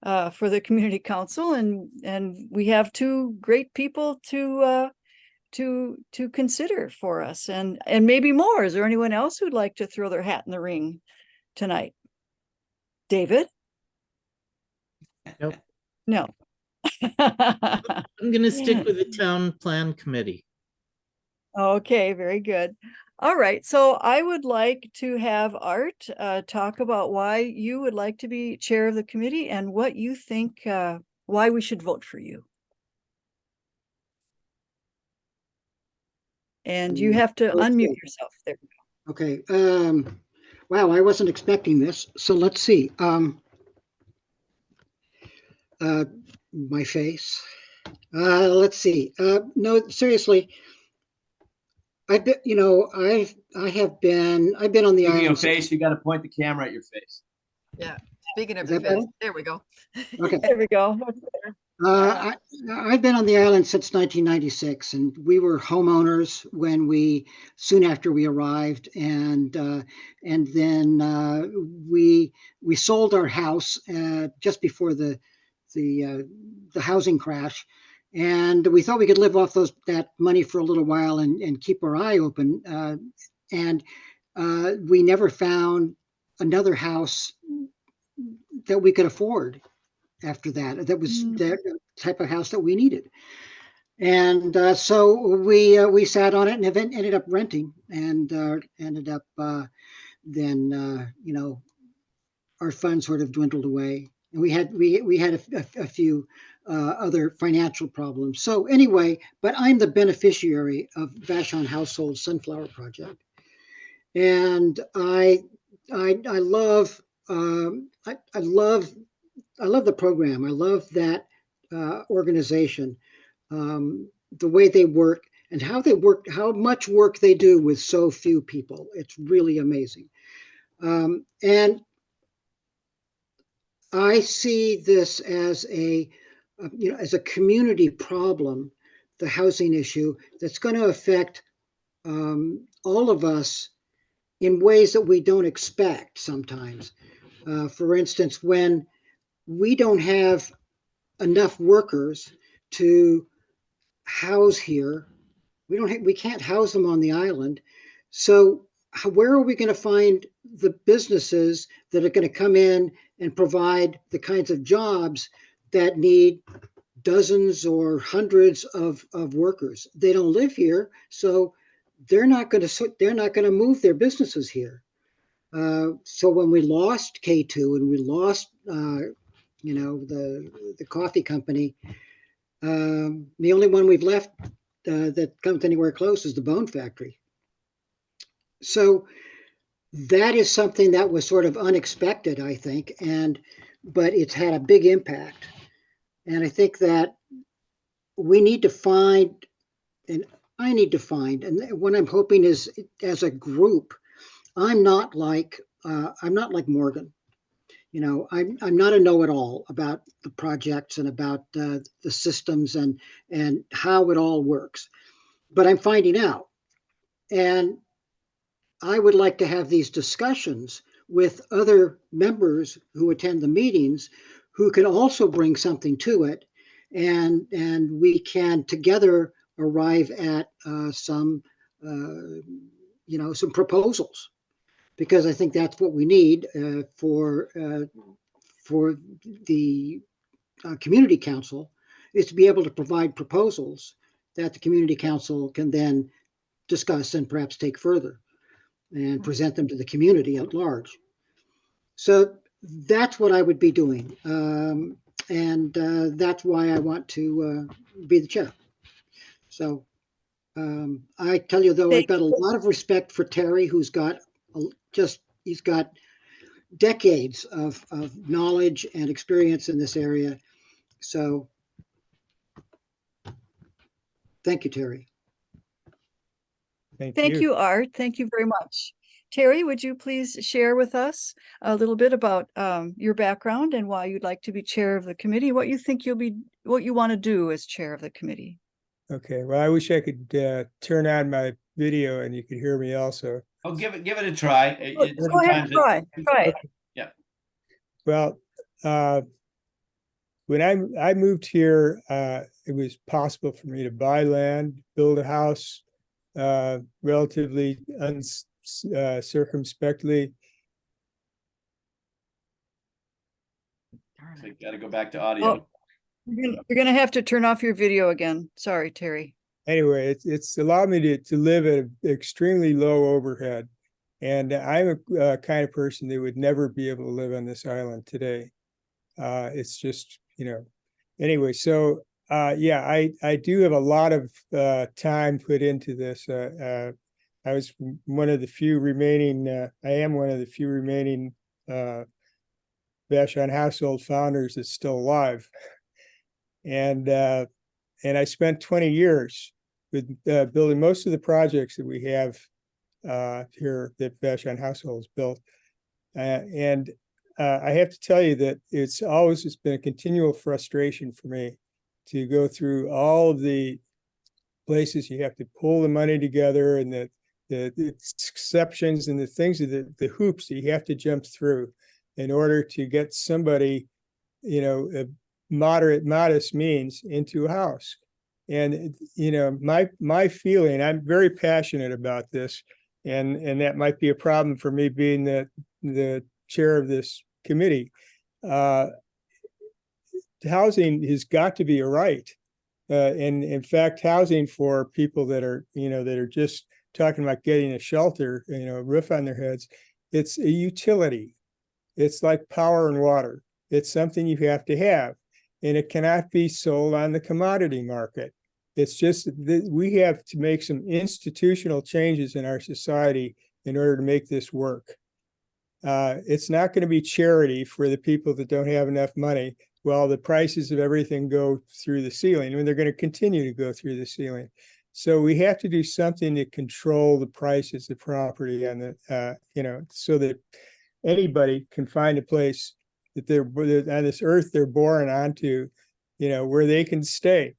for the community council. And we have two great people to consider for us and maybe more. Is there anyone else who'd like to throw their hat in the ring tonight? David? Nope. No. I'm going to stick with the town plan committee. Okay, very good. All right, so I would like to have Art talk about why you would like to be chair of the committee and what you think, why we should vote for you. And you have to unmute yourself there. Okay. Wow, I wasn't expecting this. So let's see. My face. Let's see. No, seriously. I've been, you know, I've been on the Speaking island. of face, you got to point the camera at your face. Yeah. Speaking of Is your that face, better? there we go. Okay. There we go. I've been on the island since 1996, and we were homeowners soon after we arrived, and then we sold our house just before the housing crash, and we thought we could live off that money for a little while and keep our eye open, and we never found another house that we could afford after that. That was that type of house that we needed. And so we sat on it and ended up renting, and ended up then our funds sort of dwindled away, and we had a few other financial problems. So anyway, but I'm the beneficiary of Vashon Household Sunflower Project, and I love I love the program. I love that organization, the way they work and how they work, how much work they do with so few people. It's really amazing. And I see this as as a community problem, the housing issue that's going to affect all of us in ways that we don't expect sometimes. For instance, when we don't have enough workers to house here, we can't house them on the island. So where are we going to find the businesses that are going to come in and provide the kinds of jobs that need dozens or hundreds of workers? They don't live here, so they're not going to move their businesses here. So when we lost K2 and we lost the coffee company, the only one we've left that comes anywhere close is the Bone Factory. So that is something that was sort of unexpected, I think, but it's had a big impact. And I think that we need to find, and I need to find, and what I'm hoping is, as a group, I'm not like Morgan. I'm not a know-it-all about the projects and about the systems and how it all works, but I'm finding out. And I would like to have these discussions with other members who attend the meetings, who can also bring something to it, and we can together arrive at some proposals, because I think that's what we need for the community council, is to be able to provide proposals that the community council can then discuss and perhaps take further and present them to the community at large. So that's what I would be doing. And that's why I want to be the chair. So I tell you, though, I've got a lot of respect for Terry, who's got he's got decades of knowledge and experience in this area. So thank you, Terry. Thank you, Art. Thank you very much. Terry, would you please share with us a little bit about your background and why you'd like to be chair of the committee, what you think what you want to do as chair of the committee? Okay, well, I wish I could turn on my video and you could hear me also. Oh, give it a try. Go ahead, try. Okay. Yeah. Well, when I moved here, it was possible for me to buy land, build a house, relatively circumspectly. So you got to go back to audio. Oh, you're going to have to turn off your video again. Sorry, Terry. Anyway, it's allowed me to live at an extremely low overhead. And I'm a kind of person that would never be able to live on this island today. It's just, anyway, so yeah, I do have a lot of time put into this. I was one of the few remaining, I am one of the few remaining Vashon household founders that's still alive. And I spent 20 years with building most of the projects that we have here that Vashon households built. And I have to tell you that it's been a continual frustration for me to go through all of the places you have to pull the money together, and the exceptions and the things, the hoops that you have to jump through in order to get somebody, a modest means into a house. And, my feeling, I'm very passionate about this, and that might be a problem for me being the the chair of this committee. Housing has got to be a right. And in fact, housing for people that are, that are just talking about getting a shelter, a roof on their heads, it's a utility. It's like power and water. It's something you have to have, and it cannot be sold on the commodity market. It's just that we have to make some institutional changes in our society in order to make this work. It's not going to be charity for the people that don't have enough money while the prices of everything go through the ceiling. I mean, they're going to continue to go through the ceiling. So we have to do something to control the prices of property on the, so that anybody can find a place that they're on this earth they're born onto, where they can stay.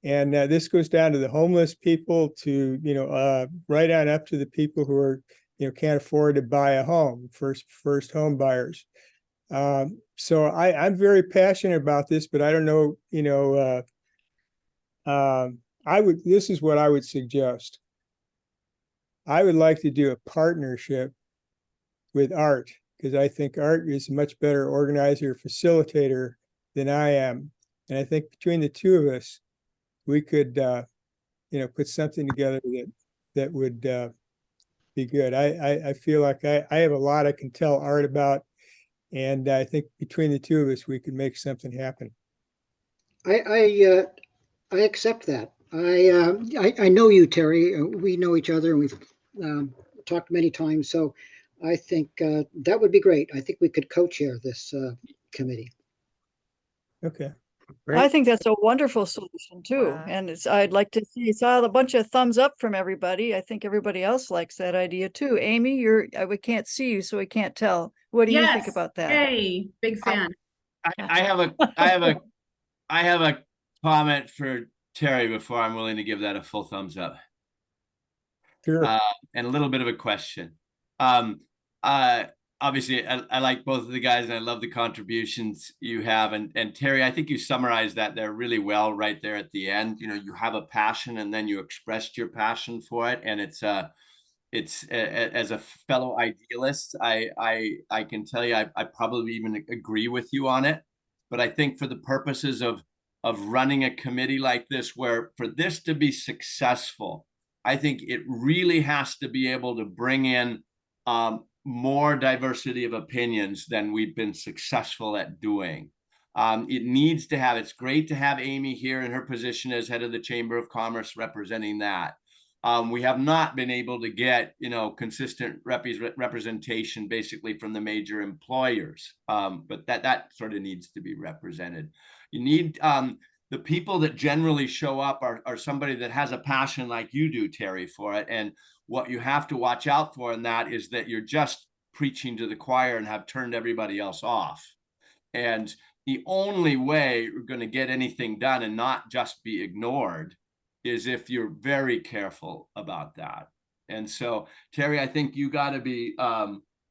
And this goes down to the homeless people, to right on up to the people who are can't afford to buy a home, first home buyers. So I'm very passionate about this, but I don't know, this is what I would suggest. I would like to do a partnership with Art, because I think Art is a much better organizer, facilitator than I am. And I think between the two of us, we could, put something together that would be good. I feel like I have a lot I can tell Art about, and I think between the two of us, we could make something happen. I accept that. I know you, Terry. We know each other, and we've talked many times. So I think that would be great. I think we could co-chair this committee. Okay. I think that's a wonderful solution too. Wow. And I'd like to saw a bunch of thumbs up from everybody. I think everybody else likes that idea too. Amy, we can't see you, so we can't tell. What do you think about that? Yay, big fan. I have a comment for Terry before I'm willing to give that a full thumbs up. Sure. And a little bit of a question. Obviously, I like both of the guys, and I love the contributions you have. And Terry, I think you summarized that there really well right there at the end. You have a passion, and then you expressed your passion for it. And it's as a fellow idealist, I can tell you, I probably even agree with you on it. But I think for the purposes of running a committee like this, where for this to be successful, I think it really has to be able to bring in more diversity of opinions than we've been successful at doing. It needs to have, it's great to have Amy here in her position as head of the Chamber of Commerce representing that. We have not been able to get, consistent representation basically from the major employers, but that sort of needs to be represented. You need the people that generally show up are somebody that has a passion like you do, Terry, for it. And what you have to watch out for in that is that you're just preaching to the choir and have turned everybody else off. And the only way you're going to get anything done and not just be ignored is if you're very careful about that. And so, Terry, I think you got to be,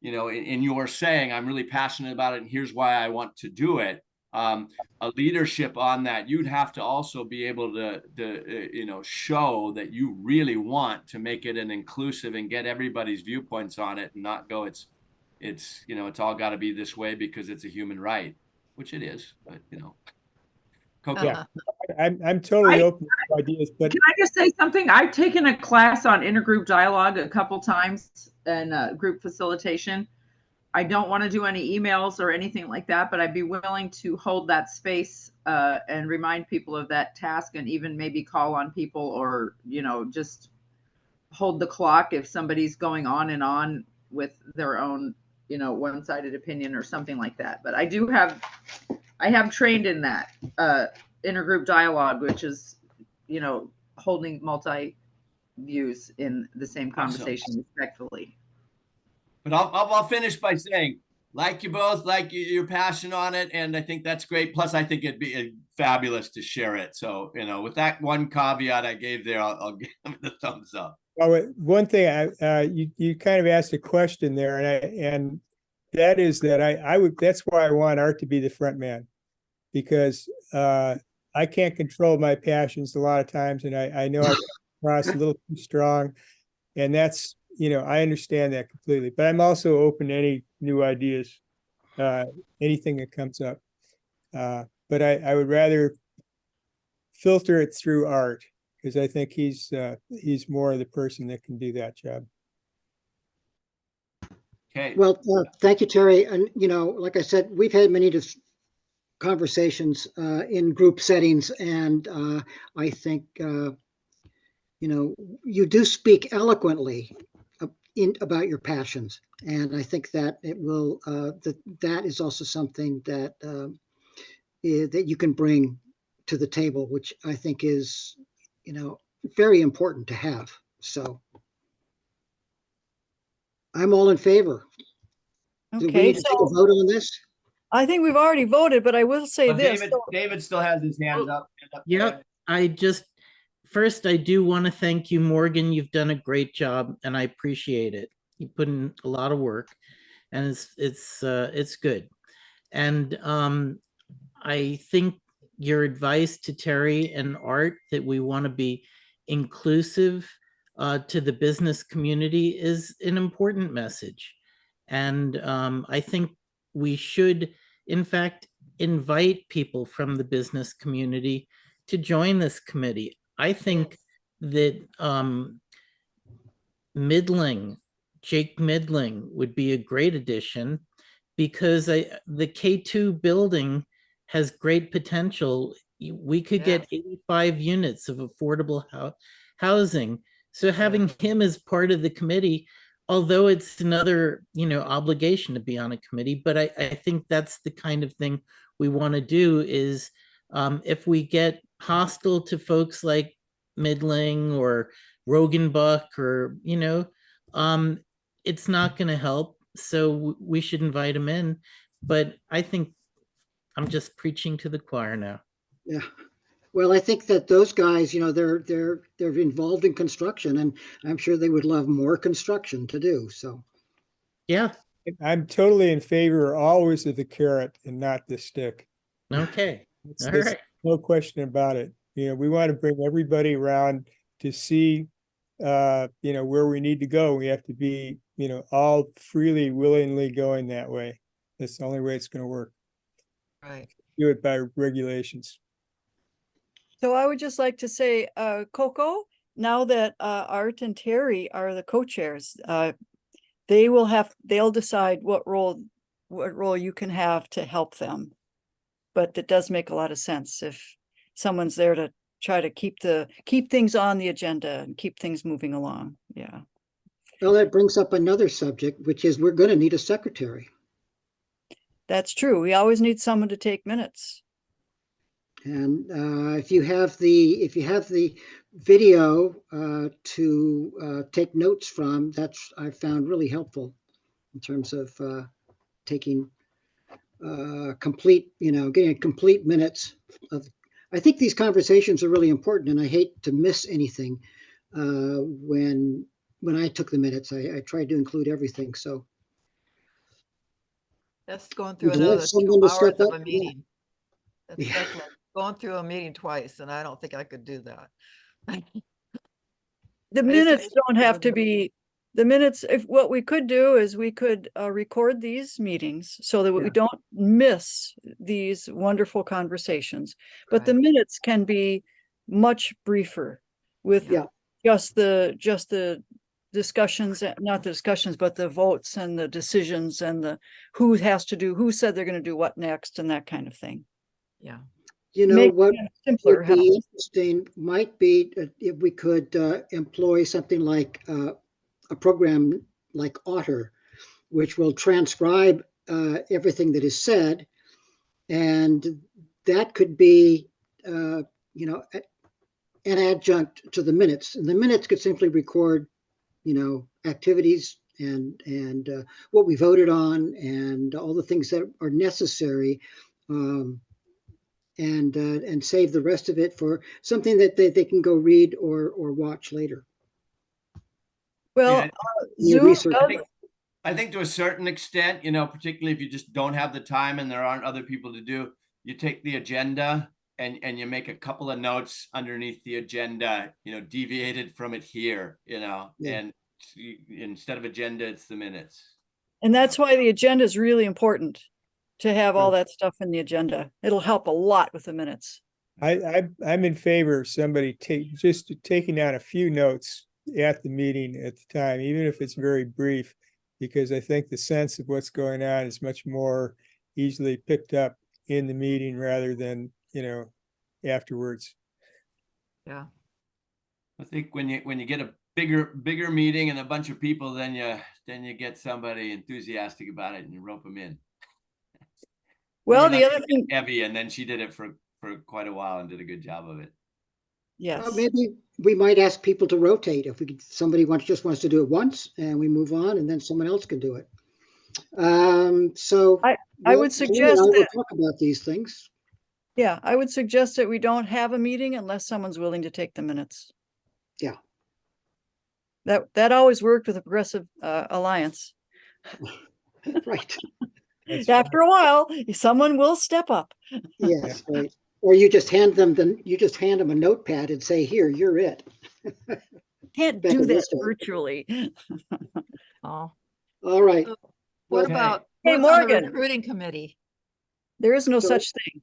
in your saying, I'm really passionate about it, and here's why I want to do it. A leadership on that, you'd have to also be able to show that you really want to make it an inclusive and get everybody's viewpoints on it, and not go, it's all got to be this way because it's a human right, which it is, but Coco. Yeah, I'm totally open to ideas, but can I just say something? I've taken a class on intergroup dialogue a couple times and group facilitation. I don't want to do any emails or anything like that, but I'd be willing to hold that space and remind people of that task, and even maybe call on people, or, just hold the clock if somebody's going on and on with their own, one-sided opinion or something like that. But I have trained in that intergroup dialogue, which is, holding multi views in the same conversation respectfully. But I'll finish by saying, like you both, like your passion on it, and I think that's great. Plus, I think it'd be fabulous to share it. So, with that one caveat I gave there, I'll give it the thumbs up. Well, one thing you kind of asked a question there, and that is that I would. That's why I want Art to be the front man, because I can't control my passions a lot of times, and I know I come across a little too strong, and that's I understand that completely, but I'm also open to any new ideas, anything that comes up. But I would rather filter it through Art, because I think he's more the person that can do that job. Okay. Well, thank you, Terry. And, like I said, we've had many conversations in group settings, and I think, you do speak eloquently about your passions. And I think that it will, that is also something that that you can bring to the table, which I think is, very important to have. So I'm all in favor. Do we Okay, need to take a so vote on this? I think we've already voted, but I will say But this. David still has his hands up. Yep, first, I do want to thank you, Morgan. You've done a great job and I appreciate it. You put in a lot of work and it's good. And I think your advice to Terry and Art that we want to be inclusive to the business community is an important message. And I think we should, in fact, invite people from the business community to join this committee. I think that Jake Midling would be a great addition, because the K2 building has great potential. We could get 85 units of affordable housing. So having him as part of the committee, although it's another, obligation to be on a committee, but I think that's the kind of thing we want to do is if we get hostile to folks like Midling or Rogenbuck or, it's not going to help. So we should invite him in. But I think I'm just preaching to the choir now. Yeah. Well, I think that those guys, they're involved in construction, and I'm sure they would love more construction to do. So, yeah, I'm totally in favor always of the carrot and not the stick. Okay. All There's right. no question about it. We want to bring everybody around to see, where we need to go. We have to be, all freely, willingly going that way. That's the only way it's going to work. Right. Do it by regulations. So I would just like to say, Coco, now that Art and Terry are the co-chairs, they'll decide what role you can have to help them. But it does make a lot of sense if someone's there to try to keep things on the agenda and keep things moving along. Yeah. well, that brings up another subject, which is we're going to need a secretary. That's true. We always need someone to take minutes. And if you have the video to take notes from, that's I found really helpful in terms of taking getting complete minutes of. I think these conversations are really important, and I hate to miss anything. When I took the minutes, I tried to include everything. So That's going through would you like another 2 someone to step hours of up? a meeting. That's Yeah. like going through a meeting twice, and I don't think I could do that. The just minutes wish don't there have was to more- be, the minutes, if what we could do is we could record these meetings so that we Yeah. don't miss these wonderful conversations. But the Right. minutes can be much briefer with Yeah. just the discussions, not the discussions, but the votes and the decisions and the who said they're going to do what next and that kind of thing. Yeah. Make What it simpler. would be interesting might be if we could employ something like a program like Otter, which will transcribe everything that is said, and that could be, an adjunct to the minutes. And the minutes could simply record, activities and what we voted on and all the things that are necessary. And save the rest of it for something that they can go read or watch later. Well, You Zoom research does, I think to a certain extent, particularly if you just don't have the time and there aren't other people to do, you take the agenda and you make a couple of notes underneath the agenda, deviated from it here, Yeah. and instead of agenda, it's the minutes. And that's why the agenda is really important, to have all that stuff in the agenda. It'll help a lot with the minutes. I'm in favor of somebody taking down a few notes at the meeting at the time, even if it's very brief, because I think the sense of what's going on is much more easily picked up in the meeting rather than, afterwards. Yeah. I think when you get a bigger meeting and a bunch of people, then you get somebody enthusiastic about it and you rope them in. Well, Maybe the not other thing, Evie, and then she did it for quite a while and did a good job of it. yes. Maybe we might ask people to rotate if somebody just wants to do it once and we move on, and then someone else can do it. So I would suggest we'll that, talk about these things. yeah, I would suggest that we don't have a meeting unless someone's willing to take the minutes. Yeah. That always worked with the Progressive Alliance. Right. After a while, someone will step up. Yes, right. Or you just hand them a notepad and say, "Here, you're it." Can't Back do in that this day. virtually. Oh, All right. So what Okay. about, Hey, what's on the Morgan. recruiting committee? There is no So- such thing.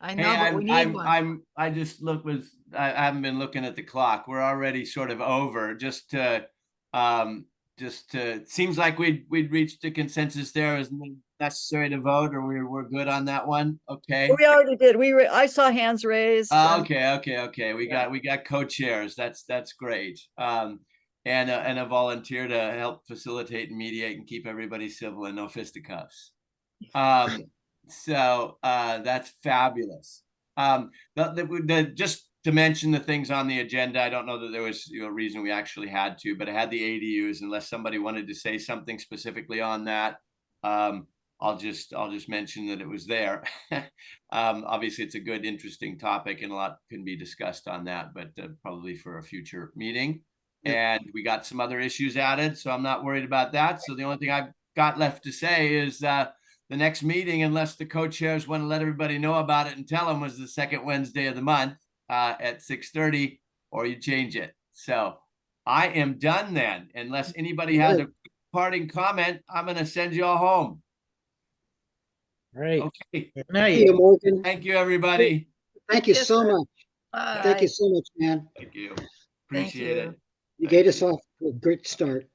I Hey, know, but we need one. I just I haven't been looking at the clock. We're already sort of over. It seems like we'd reached a consensus there. Isn't it necessary to vote, or we're good on that one? Okay. We already did. I saw hands raised. Okay. We Yeah. got co-chairs. That's great. And a volunteer to help facilitate and mediate and keep everybody civil and no fisticuffs. So that's fabulous. Just to mention the things on the agenda, I don't know that there was a reason we actually had to, but I had the ADUs. Unless somebody wanted to say something specifically on that, I'll just mention that it was there. Obviously, it's a good, interesting topic, and a lot can be discussed on that, but probably for a future meeting. And we got some other issues added, so I'm not worried about that. So the only thing I've got left to say is the next meeting, unless the co-chairs want to let everybody know about it and tell them, was the second Wednesday of the month at 6:30, or you change it. So I am done then. Unless anybody has a parting comment, I'm going to send you all home. Right. Okay. Good See night. you, Morgan. Thank you, everybody. Thank you Yes, so sir. much. Bye. Thank you so much, man. Thank you. Thank Appreciate you. it. You Thank gave us you. off to a great start.